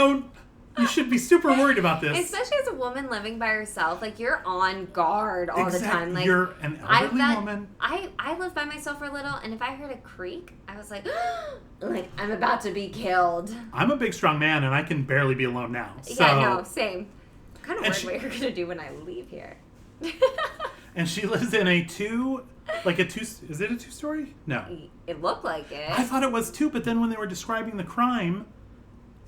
should be super worried about this. Especially as a woman living by herself. Like, you're on guard all the time. Like, you're an elderly woman. I live by myself for a little, and if I heard a creak, I was like, like, I'm about to be killed. I'm a big, strong man, and I can barely be alone now. So. Yeah, no, same. Kind of weird what you're going to do when I leave here. And she lives in is it a two-story? No. It looked like it. I thought it was two, but then when they were describing the crime,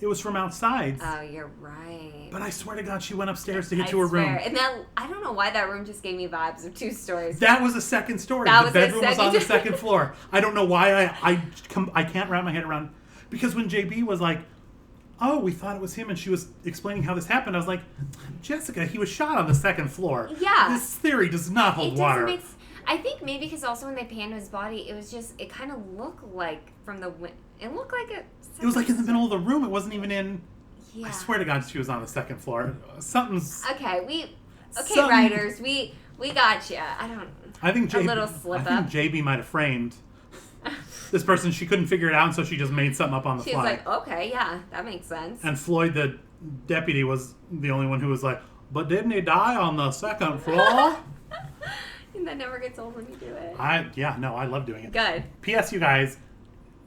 it was from outside. Oh, you're right. But I swear to God, she went upstairs to get to her room. And I don't know why that room just gave me vibes of two stories. That was a second story. The bedroom was on the second floor. I don't know why I can't wrap my head around. Because when JB was like, oh, we thought it was him, and she was explaining how this happened, I was like, Jessica, he was shot on the second floor. Yeah. This theory does not hold water. I think maybe because also when they panned his body, it kind of looked like from the it looked like it was like in the middle of the room. It wasn't even in. Yeah. I swear to God, she was on the second floor. Something's. Okay, writers, we got you. I think a little slip up. I think JB might have framed this person. She couldn't figure it out, and so she just made something up on the fly. She was like, okay, yeah, that makes sense. And Floyd, the deputy, was the only one who was like, but didn't he die on the second floor? And that never gets old when you do it. I love doing it. Good. P.S. You guys,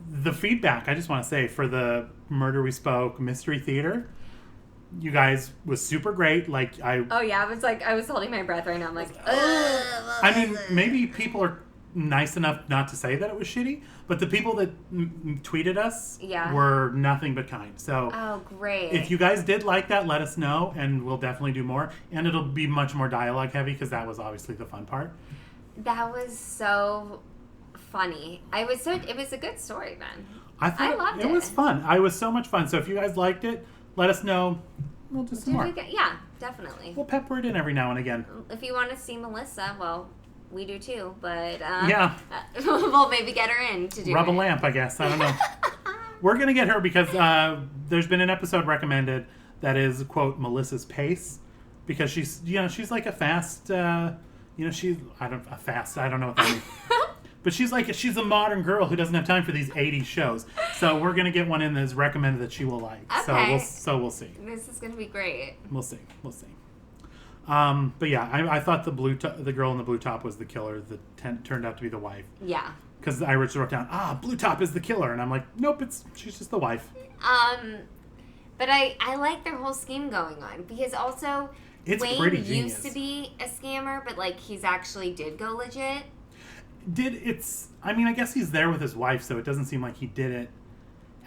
the feedback, I just want to say, for the Murder We Spoke Mystery Theater, you guys was super great. I was holding my breath right now. I'm like, I mean, maybe people are nice enough not to say that it was shitty, but the people that tweeted us were nothing but kind. So, oh, great. If you guys did like that, let us know, and we'll definitely do more. And it'll be much more dialogue heavy because that was obviously the fun part. That was so funny. It was a good story, then. I loved it. It was fun. I was so much fun. So if you guys liked it, let us know. We'll do some more. Yeah, definitely. We'll pepper it in every now and again. If you want to see Melissa, well, we do too. But we'll maybe get her in to do Rub a lamp, I guess. I don't know. We're gonna get her because there's been an episode recommended that is, quote, Melissa's pace, because she's like a fast. I don't know what that means. But she's a modern girl who doesn't have time for these 80s shows. So we're going to get one in that's recommended that she will like. Okay. So we'll see. This is going to be great. We'll see. But yeah, I thought the girl in the blue top was the killer that turned out to be the wife. Yeah. Because I wrote down, blue top is the killer. And I'm like, nope, she's just the wife. But I like their whole scheme going on. Because also, Wayne used to be a scammer, but he's actually did go legit. I guess he's there with his wife, so it doesn't seem like he did it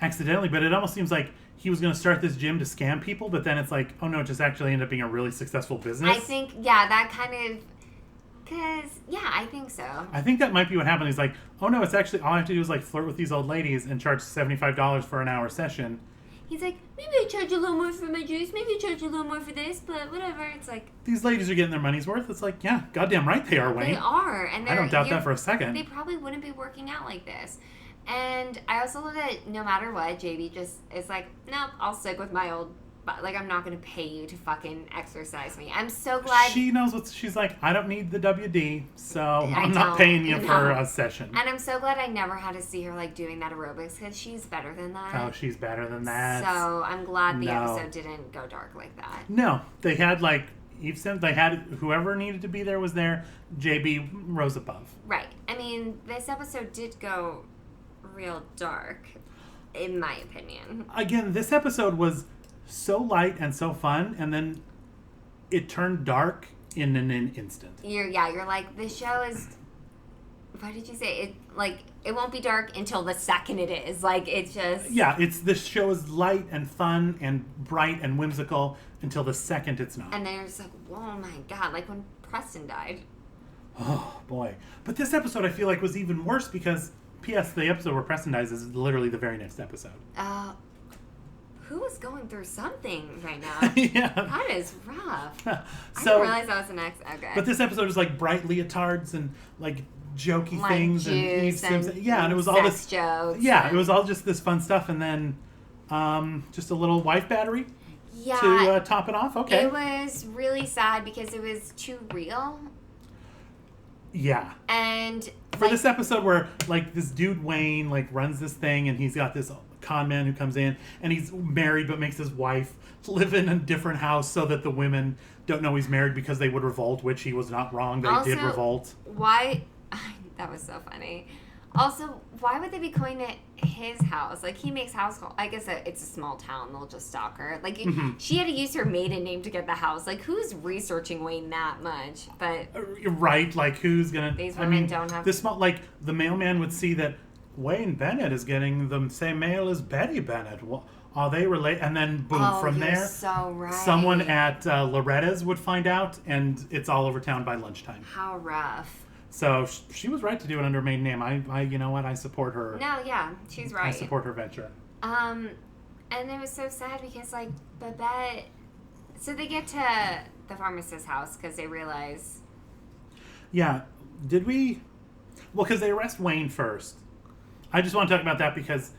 accidentally, but it almost seems like he was going to start this gym to scam people, but then it's like, oh no, it just actually ended up being a really successful business. I think, that kind of, I think so. I think that might be what happened. He's like, oh no, it's actually, all I have to do is flirt with these old ladies and charge $75 for an hour session. He's like, maybe I charge a little more for my juice, maybe I charge a little more for this, but whatever. It's like... These ladies are getting their money's worth. It's like, yeah, goddamn right they are, Wayne. They are. And I don't doubt that for a second. They probably wouldn't be working out like this. And I also love that no matter what, JB just is like, nope, I'll stick with my old... I'm not going to pay you to fucking exercise me. I'm so glad... She knows what... She's like, I don't need the WD, so I'm not paying you for a session. And I'm so glad I never had to see her, doing that aerobics, because she's better than that. Oh, she's better than that. So I'm glad the episode didn't go dark like that. No. They had, Eve Simpson, they had... Whoever needed to be there was there. JB rose above. Right. I mean, this episode did go real dark, in my opinion. Again, this episode was... so light and so fun, and then it turned dark in an instant. You're like, this show is... What did you say? It won't be dark until the second it is. It's just... Yeah, this show is light and fun and bright and whimsical until the second it's not. And then you're just like, oh my God, when Preston died. Oh, boy. But this episode, I feel was even worse because, P.S., the episode where Preston dies is literally the very next episode. Who is going through something right now? Yeah. That is rough. I So, didn't realize that was the next... Okay. But this episode is bright leotards and jokey things and Eve Simpson. Yeah, and it was all this... jokes. Yeah, it was all just this fun stuff, and then just a little wife battery to top it off. Okay. It was really sad because it was too real. Yeah. And... For this episode where, this dude Wayne, runs this thing, and he's got this... con man who comes in and he's married but makes his wife live in a different house so that the women don't know he's married because they would revolt, which he was not wrong. They did revolt. Why? That was so funny. Also, why would they be going to his house? He makes house calls. I guess it's a small town. They'll just stalk her. She had to use her maiden name to get the house. Who's researching Wayne that much? But right, who's gonna? These women don't have this small. The mailman would see that Wayne Bennett is getting the same mail as Betty Bennett. Well, are they related? And then boom, from there, so right. Someone at Loretta's would find out, and it's all over town by lunchtime. How rough. So she was right to do it under her maiden name. I you know what? I support her. No, yeah, she's right. I support her venture. And it was so sad because Babette. So they get to the pharmacist's house because they realize. Yeah. Did we? Well, because they arrest Wayne first. I just want to talk about that because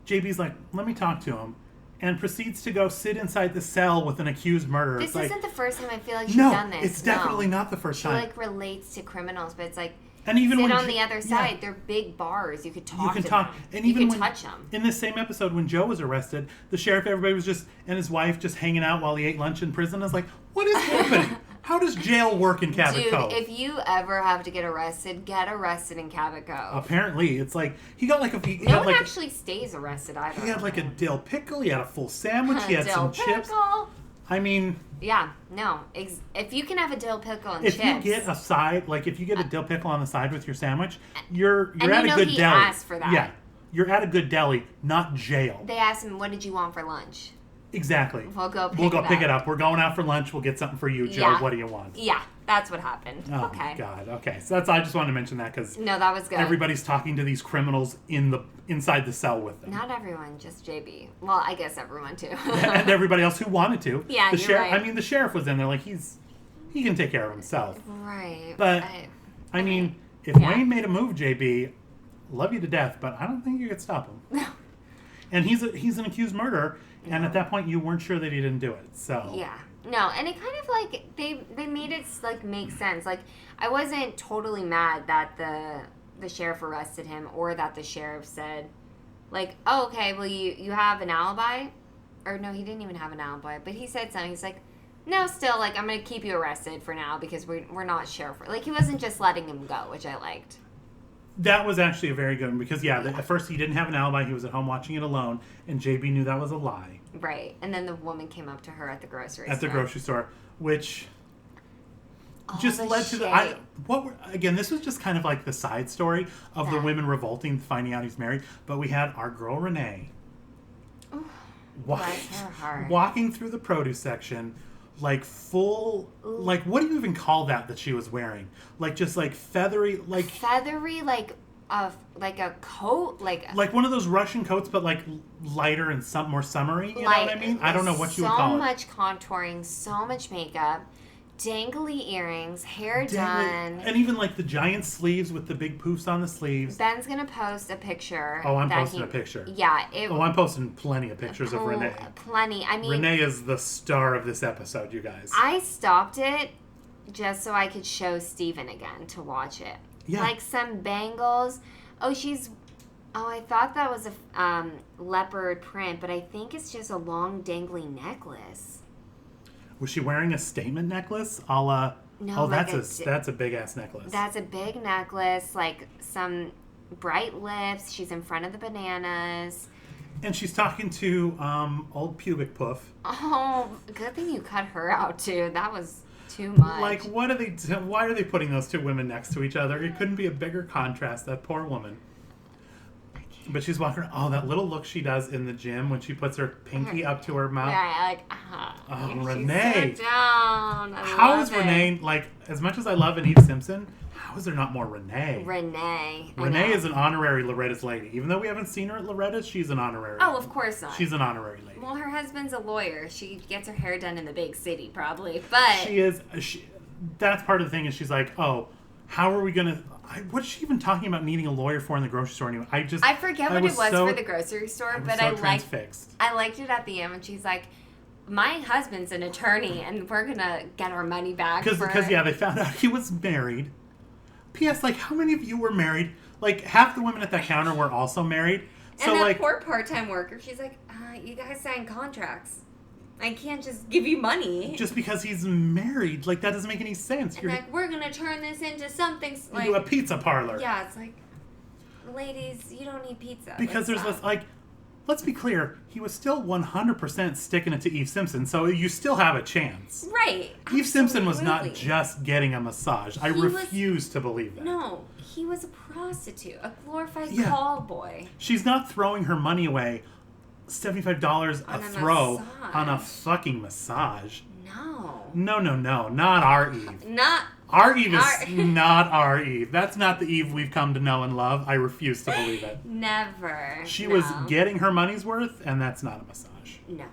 JB's like, let me talk to him. And proceeds to go sit inside the cell with an accused murderer. This isn't the first time I feel like she's no, done this. It's definitely not the first time. She, like, relates to criminals, but it's like, and even sit when on the other side. They're big bars. You could talk to them. And you even could touch them. In this same episode, when Joe was arrested, the sheriff, everybody was just, and his wife just hanging out while he ate lunch in prison. I was like, what is happening? How does jail work in Cabot Cove? Dude, if you ever have to get arrested in Cabot Cove. Apparently, it's like, he got like a... No one actually stays arrested either. He had like a dill pickle, he had a full sandwich, he had some chips. I mean... Yeah, no. If you can have a dill pickle and chips... If you get a side, like if you get a dill pickle on the side with your sandwich, you're at a good deli. Asked for that. Yeah. You're at a good deli, not jail. They asked him, what did you want for lunch? Exactly. We'll go pick it up. We're going out for lunch. We'll get something for you, Joe. Yeah. What do you want? Yeah, that's what happened. Oh, okay. God. Okay. So I just wanted to mention that because... No, that was good. Everybody's talking to these criminals inside the cell with them. Not everyone, just JB. Well, I guess everyone too. And everybody else who wanted to. Yeah, you're right. I mean, the sheriff was in there like he can take care of himself. Right. But, I mean, if Wayne made a move, JB, love you to death, but I don't think you could stop him. No. And he's an accused murderer. And at that point, you weren't sure that he didn't do it. So yeah, no, and it kind of like they made it like make sense. Like I wasn't totally mad that the sheriff arrested him or that the sheriff said, like, oh, okay, well you have an alibi, or no, he didn't even have an alibi, but he said something. He's like, no, still, like, I'm gonna keep you arrested for now because we're not sure. Like he wasn't just letting him go, which I liked. That was actually a very good one because, at first he didn't have an alibi. He was at home watching it alone, and JB knew that was a lie. Right. And then the woman came up to her at the grocery store. At the grocery store, which just led to again, this was just kind of like the side story of the women revolting, finding out he's married. But we had our girl, Renee, walking through the produce section. Like full, like what do you even call that she was wearing? Like just like feathery, like a coat, like one of those Russian coats, but like lighter and some more summery. You know what I mean? I don't know what you would call it. So much contouring, so much makeup. Dangly earrings, hair done. And even like the giant sleeves with the big poofs on the sleeves. Ben's going to post a picture. Oh, I'm posting a picture. Yeah. I'm posting plenty of pictures of Renee. Plenty. I mean, Renee is the star of this episode, you guys. I stopped it just so I could show Steven again to watch it. Yeah. Like some bangles. Oh, I thought that was a leopard print, but I think it's just a long dangly necklace. Was she wearing a statement necklace? No, that's a big ass necklace. That's a big necklace, like some bright lips. She's in front of the bananas. And she's talking to old pubic poof. Oh, good thing you cut her out too. That was too much. Like, why are they putting those two women next to each other? It couldn't be a bigger contrast. That poor woman. But she's walking around. Oh, that little look she does in the gym when she puts her pinky up to her mouth. Yeah, like, oh, Renee. Sit down. How is Renee, like, as much as I love Eve Simpson, how is there not more Renee? Renee is an honorary Loretta's lady. Even though we haven't seen her at Loretta's, she's an honorary. Oh, of course not. She's an honorary lady. Well, her husband's a lawyer. She gets her hair done in the big city, probably. But she is. That's part of the thing is she's like, oh, how are we going to... What's she even talking about needing a lawyer for in the grocery store anyway? I forget what it was for the grocery store, but I liked it at the end when she's like, my husband's an attorney and we're going to get our money back. Because they found out he was married. P.S. Like, how many of you were married? Like, half the women at that counter were also married. So, and that poor part-time worker, she's like, you guys signed contracts. I can't just give you money. Just because he's married. Like, that doesn't make any sense. And like, we're going to turn this into something like... Into a pizza parlor. Yeah, it's like, ladies, you don't need pizza. Because let's be clear, he was still 100% sticking it to Eve Simpson, so you still have a chance. Right. Eve Simpson was not just getting a massage. I refuse to believe that. No, he was a prostitute, a glorified call boy. She's not throwing her money away. $75 a throw on a fucking massage. No, not our Eve. Our Eve is not our Eve. That's not the Eve we've come to know and love. I refuse to believe it. Never. She was getting her money's worth, and that's not a massage. No.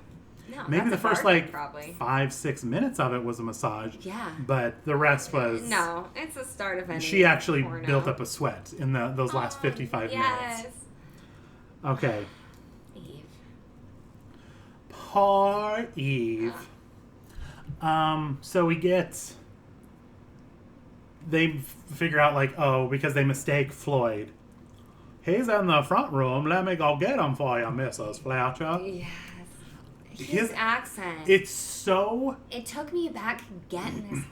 No, Maybe the first like probably 5-6 minutes of it was a massage. Yeah. But the rest was... No, it's the start of any She actually porno. built up a sweat in those last 55 minutes. Okay. Eve. Poor Eve. So we get... They figure out, like, because they mistake Floyd. He's in the front room. Let me go get him for you, Mrs. Fletcher. Yes. His accent. It's so... It took me back getting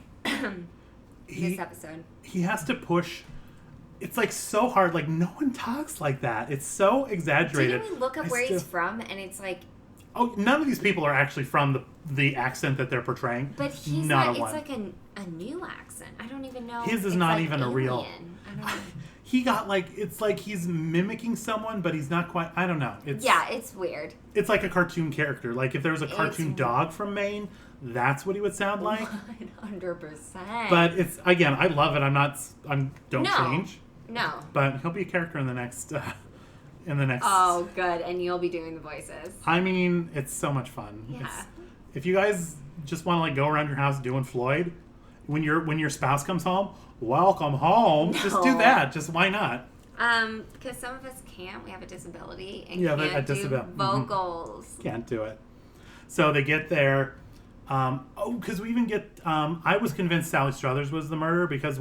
this episode. He has to push... It's, like, so hard. Like, no one talks like that. It's so exaggerated. Didn't we look up where he's from? And it's like... Oh, none of these people are actually from the accent that they're portraying. But he's not... It's like a new accent. I don't even know. His is not like even a real... I don't know. He got, like... It's like he's mimicking someone, but he's not quite... I don't know. It's weird. It's like a cartoon character. Like, if there was a cartoon dog from Maine, that's what he would sound like. 100%. But it's... Again, I love it. Don't change. No. But he'll be a character in the next... Oh, good. And you'll be doing the voices. I mean, it's so much fun. Yeah. If you guys just want to like go around your house doing Floyd, when your spouse comes home, welcome home. No. Just do that. Just why not? Because some of us can't. We have a disability and can't do vocals. Mm-hmm. Can't do it. So they get there. Because we even get. I was convinced Sally Struthers was the murderer because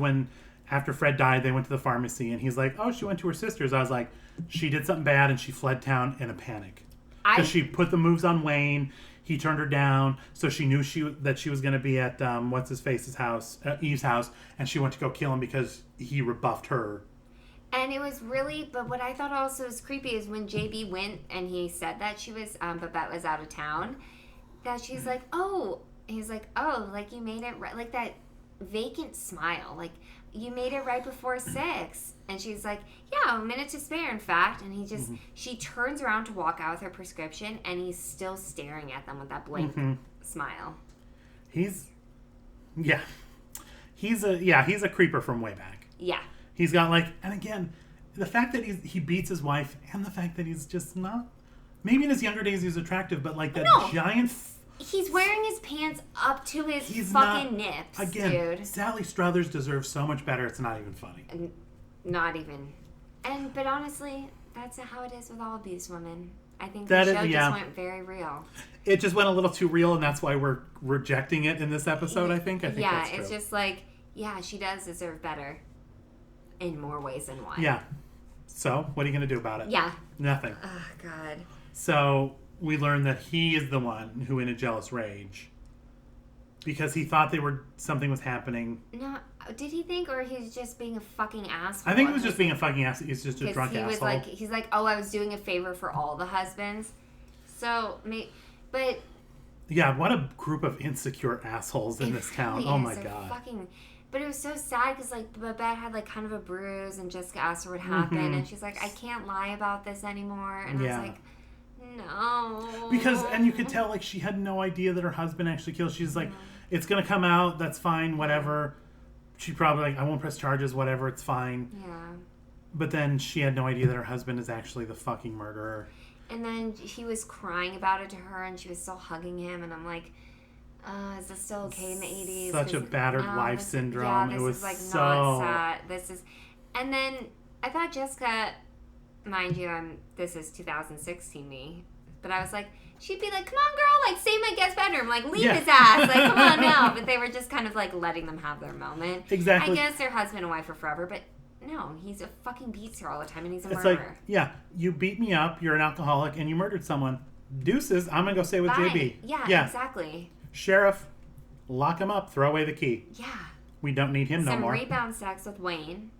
after Fred died, they went to the pharmacy and he's like, "Oh, she went to her sister's." I was like, she did something bad and she fled town in a panic because she put the moves on Wayne. He turned her down, so she knew that she was going to be at what's his face's house, Eve's house, and she went to go kill him because he rebuffed her. And it was really, but what I thought also was creepy is when JB went and he said that she was, Babette was out of town, that she's like, he's like, like you made it right, like that vacant smile, like you made it right before 6. And she's like, yeah, a minute to spare, in fact. And he just, she turns around to walk out with her prescription, and he's still staring at them with that blank smile. He's a creeper from way back. Yeah. He's got like, and again, the fact that he beats his wife, and the fact that he's just not, maybe in his younger days he was attractive, but like that giant... He's wearing his pants up to his fucking nips, again, dude. Sally Struthers deserves so much better, it's not even funny. Not even. But honestly, that's how it is with all of these women. I think the show just went very real. It just went a little too real, and that's why we're rejecting it in this episode, I think that's true. It's just like, she does deserve better in more ways than one. Yeah. So, what are you going to do about it? Yeah. Nothing. Oh, God. So... we learn that he is the one who, in a jealous rage, because he thought something was happening. No, did he think, or he's just being a fucking asshole? I think he was just being a fucking asshole. He's just a drunk asshole. He's like, I was doing a favor for all the husbands. So, but... Yeah, what a group of insecure assholes in this town. Oh my God. But it was so sad because, like, Babette had, like, kind of a bruise, and Jessica asked her what happened, and she's like, I can't lie about this anymore. And I was like... No. Because, and you could tell, like, she had no idea that her husband actually killed. She's like, it's going to come out. That's fine. Whatever. She probably, like, I won't press charges. Whatever. It's fine. Yeah. But then she had no idea that her husband is actually the fucking murderer. And then he was crying about it to her, and she was still hugging him. And I'm like, is this still okay in the 80s? Such a battered wife syndrome. Yeah, this it was is, like, so... not sad. And then I thought Jessica... Mind you, this is 2016 me, but I was like, she'd be like, come on, girl, like, stay in my guest bedroom, like, leave his ass, like, come on now. But they were just kind of, like, letting them have their moment. Exactly. I guess they're husband and wife are forever, but no, he's a fucking beats her all the time, and he's a murderer. It's like, yeah, you beat me up, you're an alcoholic, and you murdered someone. Deuces, I'm going to go stay with JB. Yeah, exactly. Sheriff, lock him up, throw away the key. Yeah. We don't need him no more. Some rebound sex with Wayne,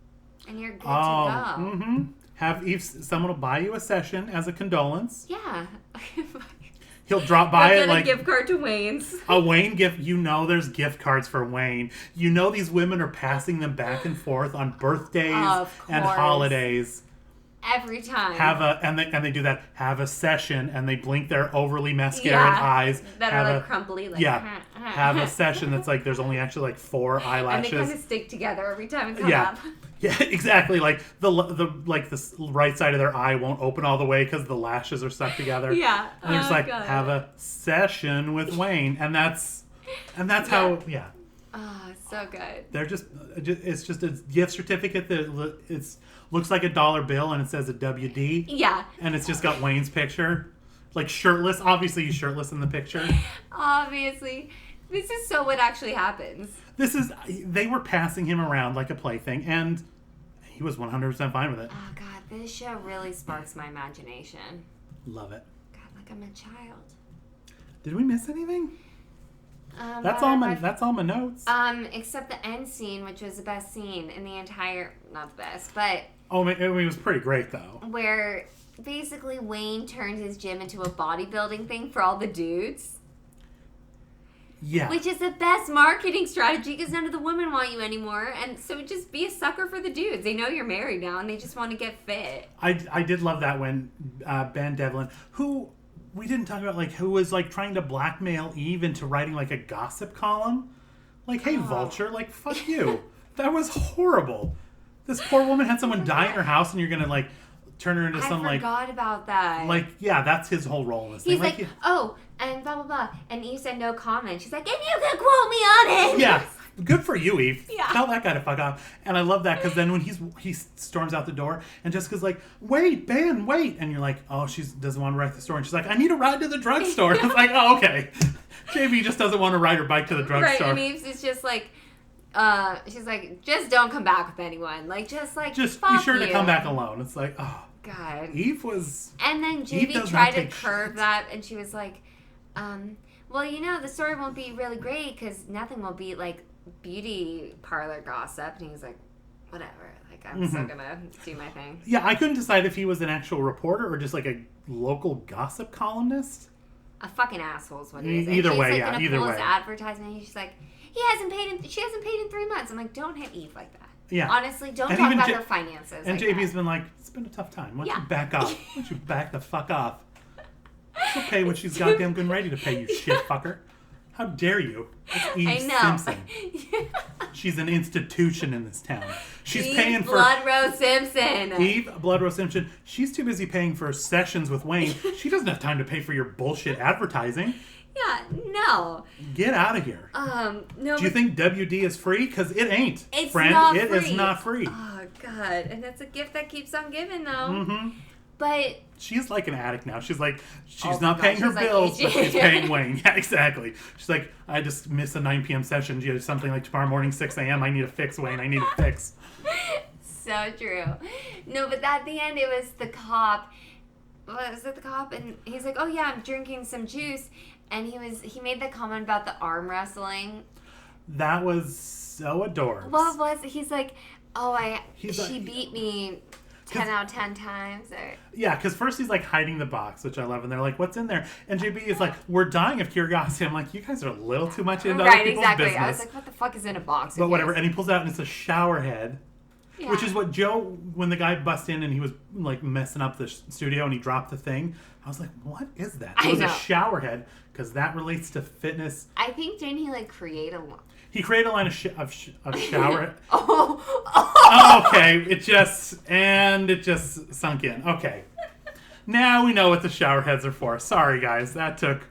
and you're good to go. Mm-hmm. Have someone will buy you a session as a condolence. Yeah. He'll drop by it like a gift card to Wayne's. A Wayne gift. You know there's gift cards for Wayne. You know these women are passing them back and forth on birthdays and holidays. Every time. And they do that. Have a session and they blink their overly mascaraed eyes. That are like crumply. Like, have a session that's like there's only actually like 4 eyelashes. And they kind of stick together every time it comes up. Yeah, exactly. Like the right side of their eye won't open all the way because the lashes are stuck together. Yeah. And they're just like, God. have a session with Wayne, and that's how. Yeah. Oh, so good. They're it's just a gift certificate that looks like a dollar bill and it says a WD. Yeah. And it's just got Wayne's picture, like shirtless. Obviously, he's shirtless in the picture. Obviously. This is so what actually happens. They were passing him around like a plaything, and he was 100% fine with it. Oh, God. This show really sparks my imagination. Love it. God, like I'm a child. Did we miss anything? That's all my notes. Except the end scene, which was the best scene in the entire, not the best, but it was pretty great though. Where basically Wayne turned his gym into a bodybuilding thing for all the dudes. Yeah. Which is the best marketing strategy because none of the women want you anymore, and so just be a sucker for the dudes. They know you're married now, and they just want to get fit. I did love that when Ben Devlin, who we didn't talk about, like, who was like trying to blackmail Eve into writing like a gossip column. Like, hey, Vulture, like, fuck you. That was horrible. This poor woman had someone die in her house, and you're gonna like turn her into some like. I forgot about that. Like, yeah, that's his whole role in this thing. He's like, oh, and blah blah blah, and Eve said no comment. She's like, and you can quote me on it. Yeah. Good for you, Eve. Yeah. Tell that guy to fuck off. And I love that because then when he storms out the door and Jessica's like, wait, Ben, wait. And you're like, oh, she doesn't want to ride to the store. And she's like, I need a ride to the drugstore. It's like, oh, okay. JB just doesn't want to ride her bike to the drugstore. Right, and Eve's is just like, she's like, just don't come back with anyone. Like, just be sure to come back alone. It's like, oh. God. Eve was... And then JB tried to curve that and she was like, well, you know, the story won't be really great because nothing will beat, like, beauty parlor gossip. And he was like, whatever, like, I'm still gonna do my thing. Yeah, I couldn't decide if he was an actual reporter or just like a local gossip columnist. A fucking asshole is what he is. Either way, yeah, gonna either pull way. his advertisement. He's like, she hasn't paid in 3 months. I'm like, don't hit Eve like that. Yeah. Honestly, don't talk about her finances. And like JB's been like, it's been a tough time. Why don't you back off? Why don't you back the fuck off? She'll pay what she's goddamn good ready to pay, you shit fucker. How dare you? It's Eve Simpson. She's an institution in this town. She's Eve paying for Blood Rose Simpson. Eve Blood Rose Simpson. She's too busy paying for sessions with Wayne. She doesn't have time to pay for your bullshit advertising. Yeah, no. Get out of here. No. Do you think WD is free? Because it ain't. It's friend. not free. It is not free. Oh God, and that's a gift that keeps on giving, though. Mm-hmm. But she's like an addict now. She's like, not paying her bills, but she's paying Wayne. Yeah, exactly. She's like, I just missed a 9 p.m. session. You have something like tomorrow morning, 6 a.m. I need a fix, Wayne. I need a fix. So true. No, but at the end, it was the cop. Was it the cop? And he's like, oh yeah, I'm drinking some juice. And he made the comment about the arm wrestling. That was so adorable. What was it? He's like, she beat me 10 out of 10 times. Or... Yeah, because first he's like hiding the box, which I love, and they're like, what's in there? And JB is like, we're dying of curiosity. I'm like, you guys are a little too much into other people's business. I was like, what the fuck is in a box? But whatever. And he pulls out and it's a shower head. Yeah. Which is what Joe, when the guy bust in and he was like messing up the studio and he dropped the thing, I was like, what is that? It was a shower head because that relates to fitness. I think, didn't he like create a line? He created a line of shower. Oh. Okay, it just sunk in. Okay. Now we know what the shower heads are for. Sorry, guys. That took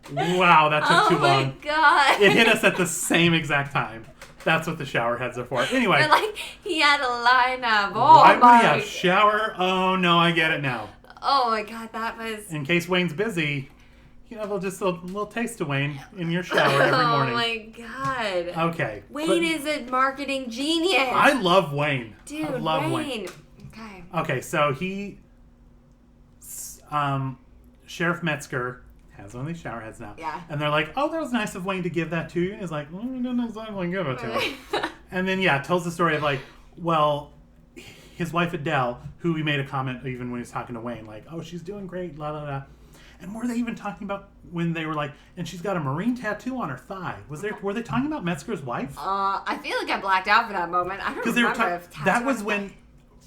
too long. Oh my God. It hit us at the same exact time. That's what the shower heads are for. Anyway. But like, he had a line of, why would he have shower? Oh, no, I get it now. Oh my God, that was... In case Wayne's busy, they'll just a little taste of Wayne in your shower every morning. Oh my God. Okay. Wayne is a marketing genius. I love Wayne. Dude, I love Wayne. Okay. Okay, so Sheriff Metzger has one of these shower heads now. Yeah. And they're like, oh, that was nice of Wayne to give that to you. And he's like, we didn't exactly give it to him. And then, tells the story of like, well, his wife Adele, who he made a comment even when he was talking to Wayne, like, oh, she's doing great, la, la, la. And were they even talking about when they were like, and she's got a marine tattoo on her thigh? Were they talking about Metzger's wife? I feel like I blacked out for that moment. I don't remember. That was when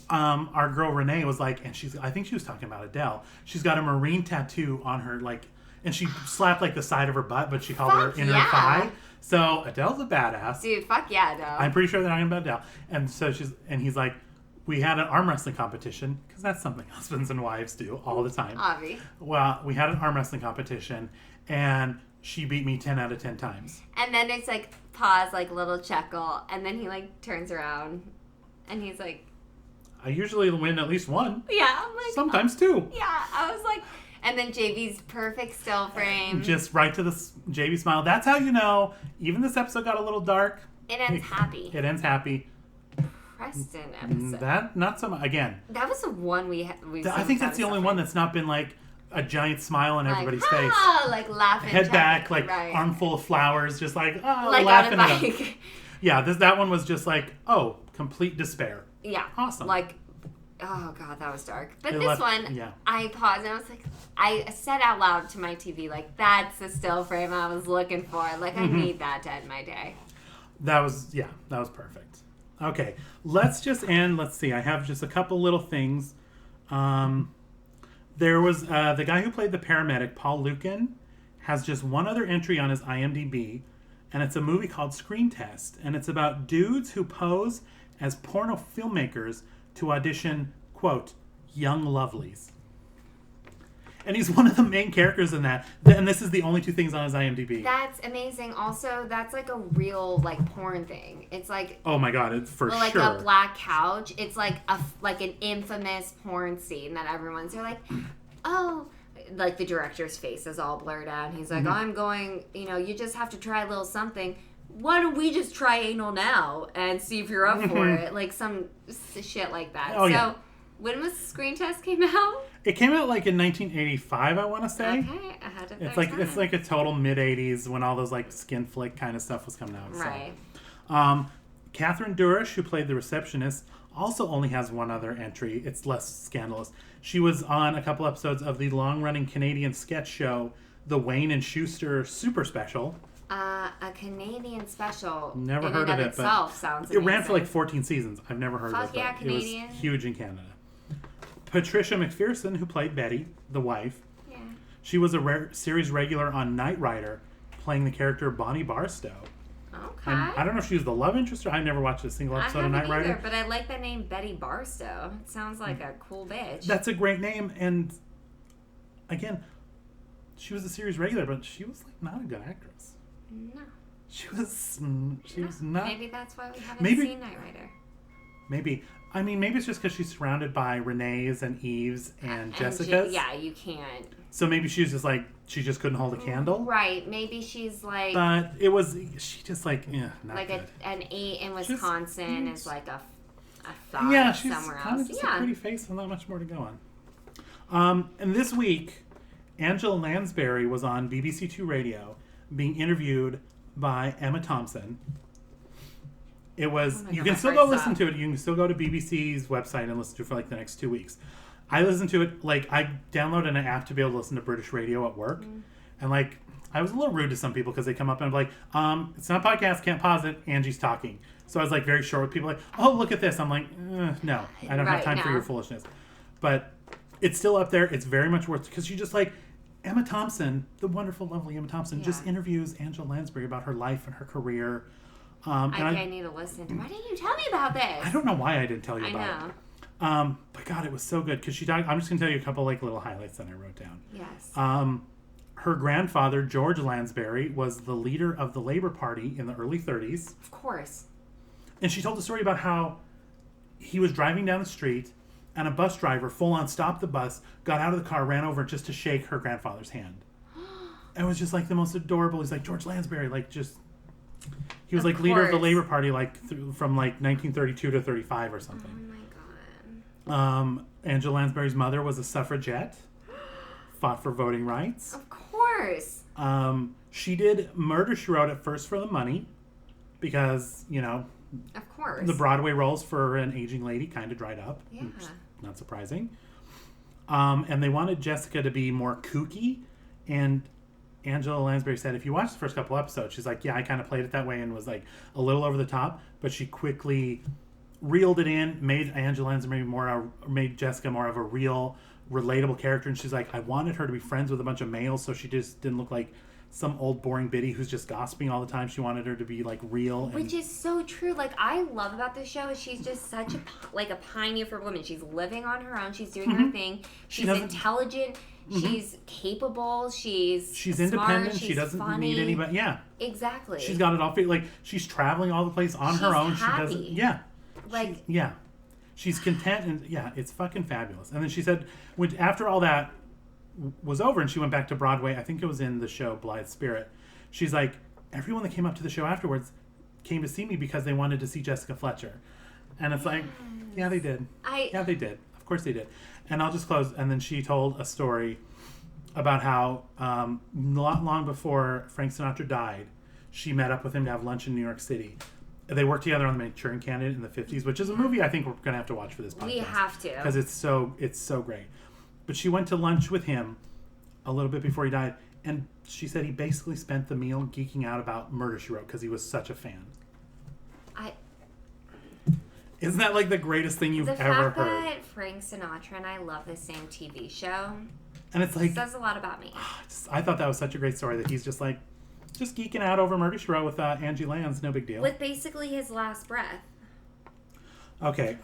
our girl Renee was like, and I think she was talking about Adele. She's got a marine tattoo on her, like, and she slapped like the side of her butt, but she called her inner yeah. thigh. So Adele's a badass. Dude, fuck yeah, Adele. I'm pretty sure they're talking about Adele. And so he's like, we had an arm wrestling competition, because that's something husbands and wives do all the time. Obvi. Well, we had an arm wrestling competition, and she beat me 10 out of 10 times. And then it's like, pause, like little chuckle, and then he like turns around, and he's like, I usually win at least one. yeah, I'm like, sometimes two. Yeah, I was like, and then JV's perfect still frame. Just right to the JV smile. That's how you know, even this episode got a little dark. It ends happy. It ends happy. Preston episode. That, not so much. Again. That was the one we've I think that's the only one that's not been like a giant smile on like, everybody's face. Like laughing. Head back, like right. armful of flowers, just like, oh, like laughing on a at them. bike. Yeah, that one was just like, oh, complete despair. Yeah. Awesome. Like, oh god, that was dark. But It this left- one, yeah. I paused and I was like, I said out loud to my TV, like, that's the still frame I was looking for. Like, I need that to end my day. That was perfect. Okay, let's just end. Let's see. I have just a couple little things. There was the guy who played the paramedic, Paul Lucan, has just one other entry on his IMDb, and it's a movie called Screen Test, and it's about dudes who pose as porno filmmakers to audition, quote, young lovelies. And he's one of the main characters in that. And this is the only two things on his IMDb. That's amazing. Also, that's like a real like porn thing. It's like, oh my god, it's for like sure. a black couch. It's like an infamous porn scene that everyone's like, oh, like the director's face is all blurred out. And he's like, I'm going, you just have to try a little something. Why don't we just try anal now and see if you're up for it? Like some shit like that. Oh, yeah. When was Screen Test came out? It came out like in 1985, I want to say. Okay, ahead of It's like a total mid 80s when all those like skin flick kind of stuff was coming out. Right. So. Catherine Durish, who played the receptionist, also only has one other entry. It's less scandalous. She was on a couple episodes of the long-running Canadian sketch show, The Wayne and Schuster Super Special. A Canadian special. Never in heard and of of it, but itself sounds it amazing. ran for like 14 seasons. I've never heard of it. Fuck yeah, but Canadian. It was huge in Canada. Patricia McPherson, who played Betty, the wife. Yeah. She was a series regular on Knight Rider, playing the character Bonnie Barstow. Okay. And I don't know if she was the love interest or I've never watched a single episode of Knight Rider. But I like the name Betty Barstow. It sounds like a cool bitch. That's a great name, and again, she was a series regular, but she was like not a good actress. No. She was not. Maybe that's why we haven't Maybe- seen Knight Rider. Maybe. I mean, maybe it's just because she's surrounded by Renee's and Eve's and Jessica's. Yeah, you can't. So maybe she was just like, she just couldn't hold a candle. Right. Maybe she's like... But it was, she just like, not like good. an 8 in Wisconsin is like a 5 she's somewhere kind else. of just a pretty face and not much more to go on. And this week, Angela Lansbury was on BBC Two Radio being interviewed by Emma Thompson. It was, Oh my you God, can my still heart go listen stopped. to it. You can still go to BBC's website and listen to it for like the next 2 weeks. I listened to it, like, I downloaded an app to be able to listen to British radio at work. And, like, I was a little rude to some people because they come up and I'm like, it's not a podcast, can't pause it, Angie's talking. So I was, like, very short with people like, oh, look at this. I'm like, no, I don't have time for your foolishness. But it's still up there. It's very much worth it because you just, like, Emma Thompson, the wonderful, lovely Emma Thompson, just interviews Angela Lansbury about her life and her career. I need to listen. Why didn't you tell me about this? I don't know why I didn't tell you I about know. it. But God, it was so good because she talked. I'm just gonna tell you a couple like little highlights that I wrote down. Yes. Her grandfather George Lansbury was the leader of the Labour Party in the early 30s, Of course. and she told a story about how he was driving down the street and a bus driver full on stopped the bus, got out of the car, ran over just to shake her grandfather's hand. And it was just like the most adorable. He's like George Lansbury, like just. He was like leader of the Labour Party, like from like 1932 to 35 or something. Oh my God. Angela Lansbury's mother was a suffragette, fought for voting rights. Of course. She did Murder, She Wrote at first for the money, because Of course. the Broadway roles for an aging lady kind of dried up. Yeah. Which is not surprising. And they wanted Jessica to be more kooky, and Angela Lansbury said, if you watch the first couple episodes, she's like, yeah, I kind of played it that way and was like a little over the top, but she quickly reeled it in, made Angela Lansbury made Jessica more of a real relatable character, and she's like, I wanted her to be friends with a bunch of males, so she just didn't look like some old boring biddy who's just gossiping all the time. She wanted her to be like real, which is so true. Like, I love about this show is she's just such a pioneer for women. She's living on her own. She's doing her thing. She's intelligent. She's capable. She's smart, independent. She's she doesn't funny. need anybody. Yeah, exactly. She's got it all figured. Like, she's traveling all the place on her own. Happy. She doesn't. Yeah, like she's content, and it's fucking fabulous. And then she said, after all that was over and she went back to Broadway, I think it was in the show Blithe Spirit, she's like, everyone that came up to the show afterwards came to see me because they wanted to see Jessica Fletcher. And it's like, yeah, they did. Yeah, they did. Of course they did. And I'll just close. And then she told a story about how not long before Frank Sinatra died, she met up with him to have lunch in New York City. They worked together on The Manchurian Candidate in the 50s, which is a movie I think we're going to have to watch for this podcast. We have to. Because it's so great. But she went to lunch with him a little bit before he died, and she said he basically spent the meal geeking out about Murder, She Wrote because he was such a fan. Isn't that like the greatest thing you've ever heard? The fact that Frank Sinatra and I love the same TV show, and it's like, says a lot about me. I thought that was such a great story that he's just geeking out over Murder, She Wrote with Angie Lands, no big deal. With basically his last breath. Okay,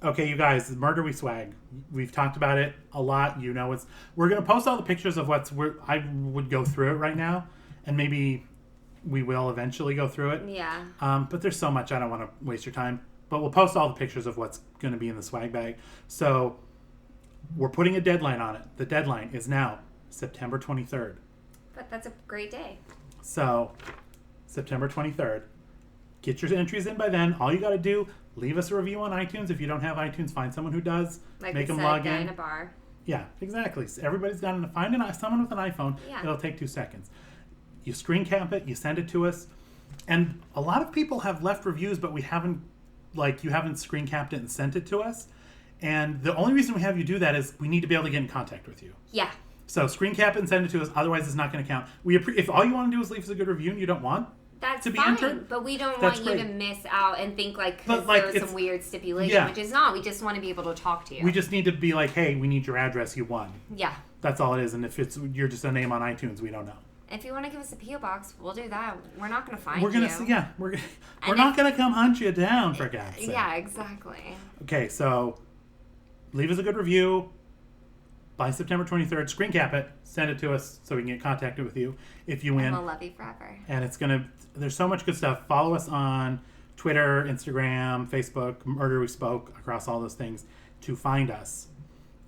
okay, you guys, Murder We Swag. We've talked about it a lot. You know, we're gonna post all the pictures of I would go through it right now, and maybe we will eventually go through it. Yeah. But there's so much, I don't want to waste your time. But we'll post all the pictures of what's going to be in the swag bag. So we're putting a deadline on it. The deadline is now September 23rd. But that's a great day. So September 23rd. Get your entries in by then. All you got to do, leave us a review on iTunes. If you don't have iTunes, find someone who does. Like make them log in. A bar. Yeah, exactly. So everybody's got to find someone with an iPhone. Yeah. It'll take 2 seconds. You screen cap it, you send it to us. And a lot of people have left reviews, but you haven't screen capped it and sent it to us. And the only reason we have you do that is we need to be able to get in contact with you. Yeah. So screen cap it and send it to us. Otherwise, it's not going to count. If all you want to do is leave us a good review and you don't want to be entered, but we don't want you to miss out and think there was some weird stipulation, which is not. We just want to be able to talk to you. We just need to be like, hey, we need your address. You won. Yeah. That's all it is. And if you're just a name on iTunes, we don't know. If you want to give us a P.O. box, we'll do that. We're not going to find you. We're not going to come hunt you down, for God's sake. Yeah, exactly. Okay, so leave us a good review by September 23rd. Screen cap it. Send it to us so we can get contacted with you if you win. And we'll love you forever. And there's so much good stuff. Follow us on Twitter, Instagram, Facebook, Murder We Spoke, across all those things to find us.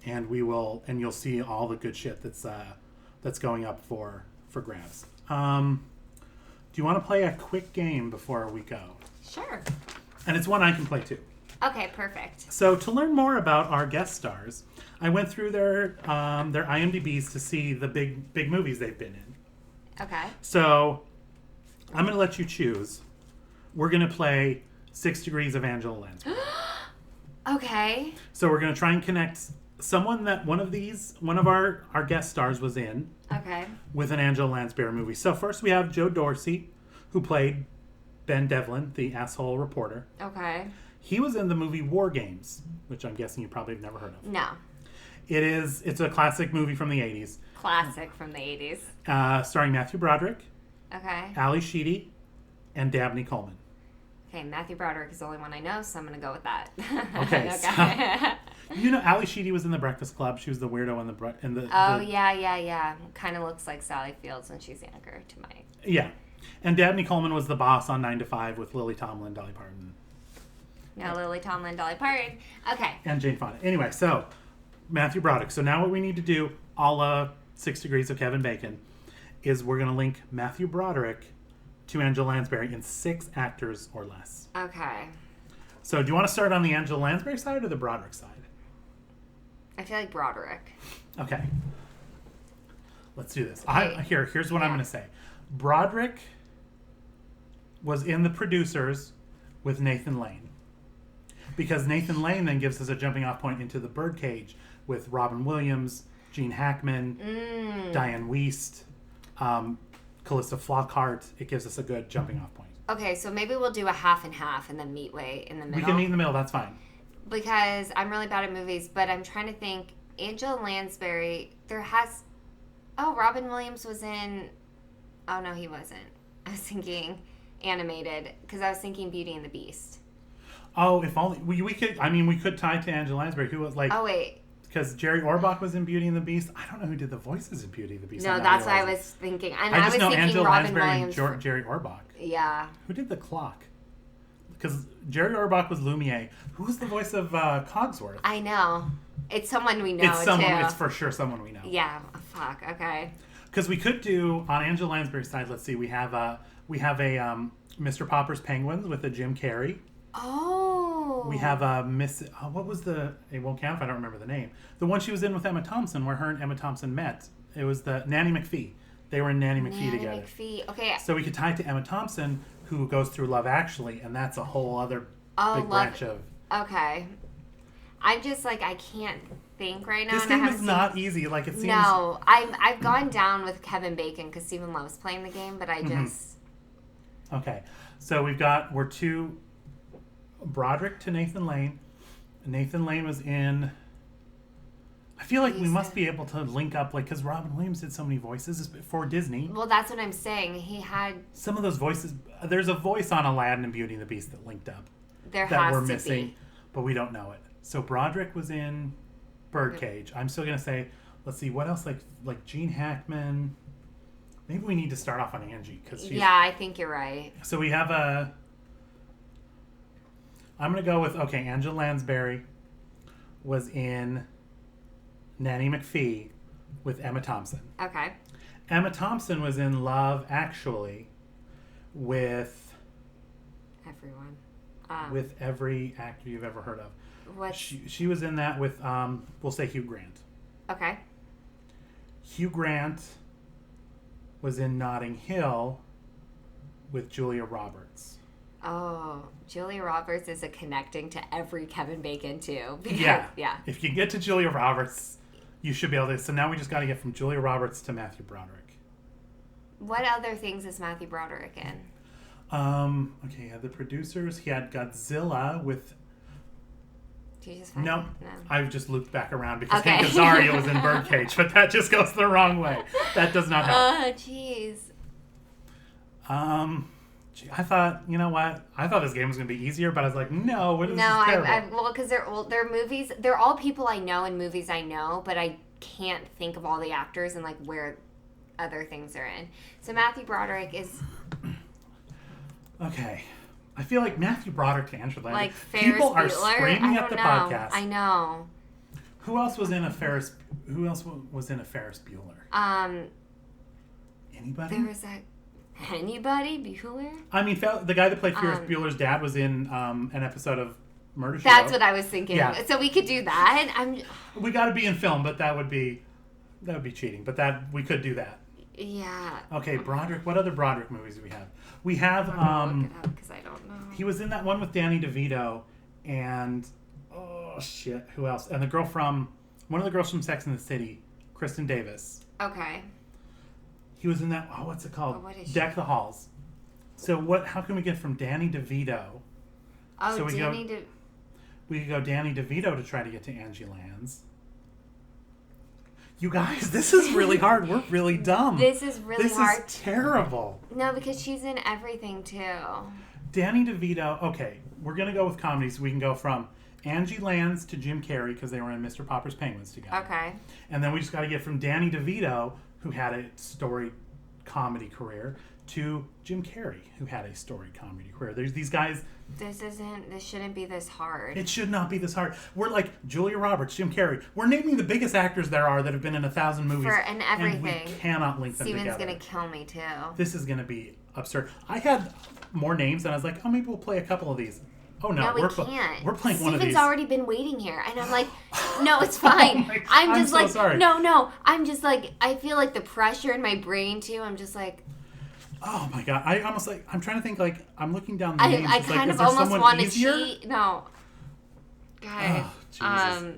And you'll see all the good shit that's going up for grabs. Do you want to play a quick game before we go? Sure. And it's one I can play too. Okay, perfect. So to learn more about our guest stars, I went through their IMDb's to see the big movies they've been in. Okay. So I'm going to let you choose. We're going to play 6 Degrees of Angela Lansbury. Okay. So we're going to try and connect someone that one of our guest stars was in. Okay. With an Angela Lansbury movie. So first we have Joe Dorsey, who played Ben Devlin, the asshole reporter. Okay. He was in the movie War Games, which I'm guessing you probably have never heard of. No. It's a classic movie from the 80s. Classic from the 80s. Starring Matthew Broderick, Okay. Ali Sheedy, and Dabney Coleman. Okay, Matthew Broderick is the only one I know, so I'm going to go with that. Okay. So, Ali Sheedy was in The Breakfast Club. She was the weirdo in the yeah. Kind of looks like Sally Fields when she's younger to my... Yeah. And Dabney Coleman was the boss on 9 to 5 with Lily Tomlin, Dolly Parton. No, Lily Tomlin, Dolly Parton. Okay. And Jane Fonda. Anyway, so Matthew Broderick. So now what we need to do, a la 6 Degrees of Kevin Bacon, is we're going to link Matthew Broderick to Angela Lansbury in 6 actors or less. Okay. So do you want to start on the Angela Lansbury side or the Broderick side? I feel like Broderick. Okay. Let's do this. Okay. Here's what I'm going to say. Broderick was in The Producers with Nathan Lane. Because Nathan Lane then gives us a jumping off point into The Birdcage with Robin Williams, Gene Hackman, Diane Wiest, Callista Flockhart. It gives us a good jumping off point. Okay, so maybe we'll do a half and half and then meet way in the middle. We can meet in the middle. That's fine. because I'm really bad at movies, but I'm trying to think. Angela Lansbury, Robin Williams was in... Oh, no, he wasn't. I was thinking animated, because I was thinking Beauty and the Beast. Oh, if only... We could tie it to Angela Lansbury, who was like... Oh, wait. Because Jerry Orbach was in Beauty and the Beast. I don't know who did the voices in Beauty and the Beast. No, that's what I was thinking. And I just know thinking Angela Robin Lansbury Williams and Jerry Orbach. Yeah. Who did the clock? Because Jerry Orbach was Lumiere. Who was the voice of Cogsworth? I know. It's someone we know, too. It's for sure someone we know. Yeah. Fuck. Okay. Because we could do, on Angela Lansbury's side, let's see, we have a Mr. Popper's Penguins with a Jim Carrey. Oh. We have a what was it won't count if I don't remember the name. The one she was in with Emma Thompson, where her and Emma Thompson met. It was the Nanny McPhee. They were in Nanny McPhee together. Nanny McPhee. Okay. So we could tie it to Emma Thompson, who goes through Love Actually, and that's a whole other big branch of... Okay. I'm just like, I can't think right now. This game is not easy. Like, it seems... No. I've gone down with Kevin Bacon because Stephen loves playing the game, but I just... Okay. So we're to Broderick to Nathan Lane. Nathan Lane was in... I feel like we must be able to link up, like, because Robin Williams did so many voices for Disney. Well, that's what I'm saying. He had... Some of those voices... There's a voice on Aladdin and Beauty and the Beast that linked up. That we're missing, but we don't know it. So Broderick was in Birdcage. I'm still going to say, let's see, what else? Like Gene Hackman. Maybe we need to start off on Angie. Yeah, I think you're right. So we have I'm going to go with, Angela Lansbury was in Nanny McPhee with Emma Thompson. Okay. Emma Thompson was in Love Actually with... Everyone. With every actor you've ever heard of. What? She was in that with, we'll say Hugh Grant. Okay. Hugh Grant was in Notting Hill with Julia Roberts. Oh, Julia Roberts is a connecting to every Kevin Bacon, too. Because, yeah. If you get to Julia Roberts, you should be able to. So now we just got to get from Julia Roberts to Matthew Broderick. What other things is Matthew Broderick in? The producers. He had Godzilla with... Did you just find No, it? I just looped back around because Hank Azaria was in Birdcage, but that just goes the wrong way. That does not help. Oh, jeez. I thought, you know what? I thought this game was going to be easier, but I was like, no, what is this terrible? Well, because they're movies. They're all people I know and movies I know, but I can't think of all the actors and like where other things are in. So Matthew Broderick is... Okay. I feel like Matthew Broderick to Angela. Like Ferris People are Bueller? screaming at the podcast. I know. Who else was in a Ferris Bueller? Anybody? There was anybody? Bueller? I mean, the guy that played Ferris Bueller's dad was in an episode of Murder, She That's Wrote. what I was thinking. Yeah. So we could do that. We got to be in film, but that would be cheating. But we could do that. Yeah. Okay, Broderick. What other Broderick movies do we have? We have. Look it up because I don't know. He was in that one with Danny DeVito, and who else? And one of the girls from Sex and the City, Kristen Davis. Okay. He was in that. What's it called? What is Deck the Halls. So what? How can we get from Danny DeVito? Oh, so Danny we could go Danny DeVito to try to get to Angie Lands. You guys, this is really hard. We're really dumb. This is really hard. This is terrible. No, because she's in everything, too. Danny DeVito. Okay, we're going to go with comedies. We can go from Angie Lands to Jim Carrey because they were in Mr. Popper's Penguins together. Okay. And then we just got to get from Danny DeVito, who had a storied comedy career, to Jim Carrey, who had a storied comedy career. There's these guys... This shouldn't be this hard. It should not be this hard. We're like Julia Roberts, Jim Carrey. We're naming the biggest actors there are that have been in 1,000 movies. And everything. And we cannot link them together. Steven's going to kill me, too. This is going to be absurd. I had more names, and I was like, oh, maybe we'll play a couple of these. Oh, no. We can't. We're playing one of these. Steven's already been waiting here. And I'm like, no, it's fine. I'm so sorry. No. I'm just like, I feel like the pressure in my brain, too. I'm just like... Oh my god! I'm trying to think. Like I'm looking down the names. I kind of almost want to cheat. No, guys. Oh, Jesus.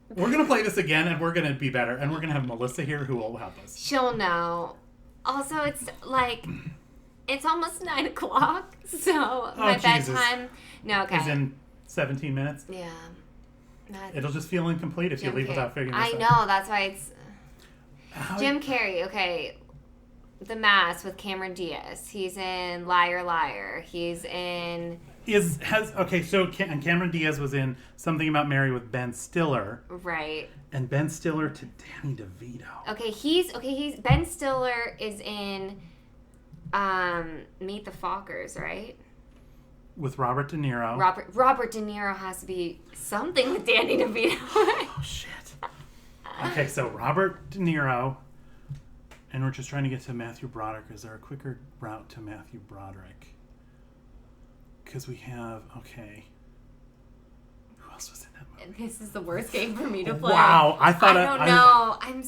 We're gonna play this again, and we're gonna be better, and we're gonna have Melissa here who will help us. She'll know. Also, it's like it's almost 9:00, so my bedtime. No, okay. Is in 17 minutes. Yeah. It'll just feel incomplete if you leave without figuring this out. I know, that's why it's... Jim Carrey, okay. The Mask with Cameron Diaz. He's in Liar Liar. He's in... And Cameron Diaz was in Something About Mary with Ben Stiller. Right. And Ben Stiller to Danny DeVito. He's Ben Stiller is in Meet the Fockers, right? With Robert De Niro. Robert De Niro has to be something with Danny DeVito. Oh, shit. Okay, so Robert De Niro, and we're just trying to get to Matthew Broderick. Is there a quicker route to Matthew Broderick? Because we have, okay. Who else was in that movie? This is the worst game for me to play. Wow, I don't know. I'm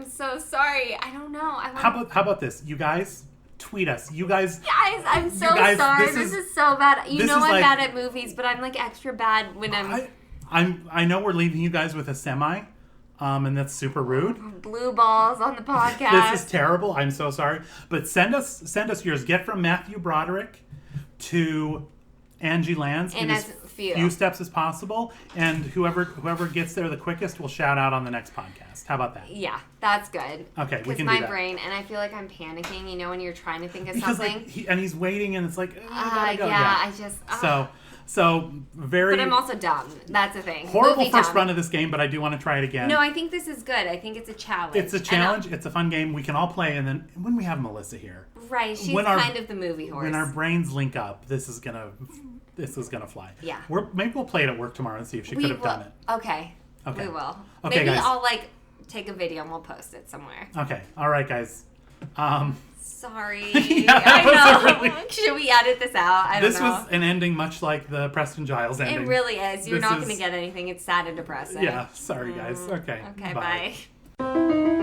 so sorry. I don't know. How about this? You guys, tweet us. Guys, I'm so sorry. This is so bad. I'm bad at movies, but I'm like extra bad when I know we're leaving you guys with a semi, and that's super rude. Blue balls on the podcast. This is terrible. I'm so sorry. But send us yours. Get from Matthew Broderick to Angie Lands in as few steps as possible, and whoever gets there the quickest will shout out on the next podcast. How about that? Yeah, that's good. Okay, we can do that. Because my brain, and I feel like I'm panicking, when you're trying to think of something. He's waiting, and it's like, I gotta go. Yeah, I just... So very... But I'm also dumb. That's the thing. Horrible first run of this game, but I do want to try it again. No, I think this is good. I think it's a challenge. It's a challenge. It's a fun game. We can all play, and then when we have Melissa here... Right, she's kind of the movie horse. When our brains link up, this is gonna fly. Yeah. Maybe we'll play it at work tomorrow and see if she could have done it. Okay. We will. Okay, maybe guys. I'll take a video and we'll post it somewhere. Okay. All right, guys. Sorry. Yeah, I know. Should we edit this out? I don't know. This was an ending much like the Preston Giles ending. It really is. You're not going to get anything. It's sad and depressing. Yeah. Sorry, guys. Okay. Okay, bye.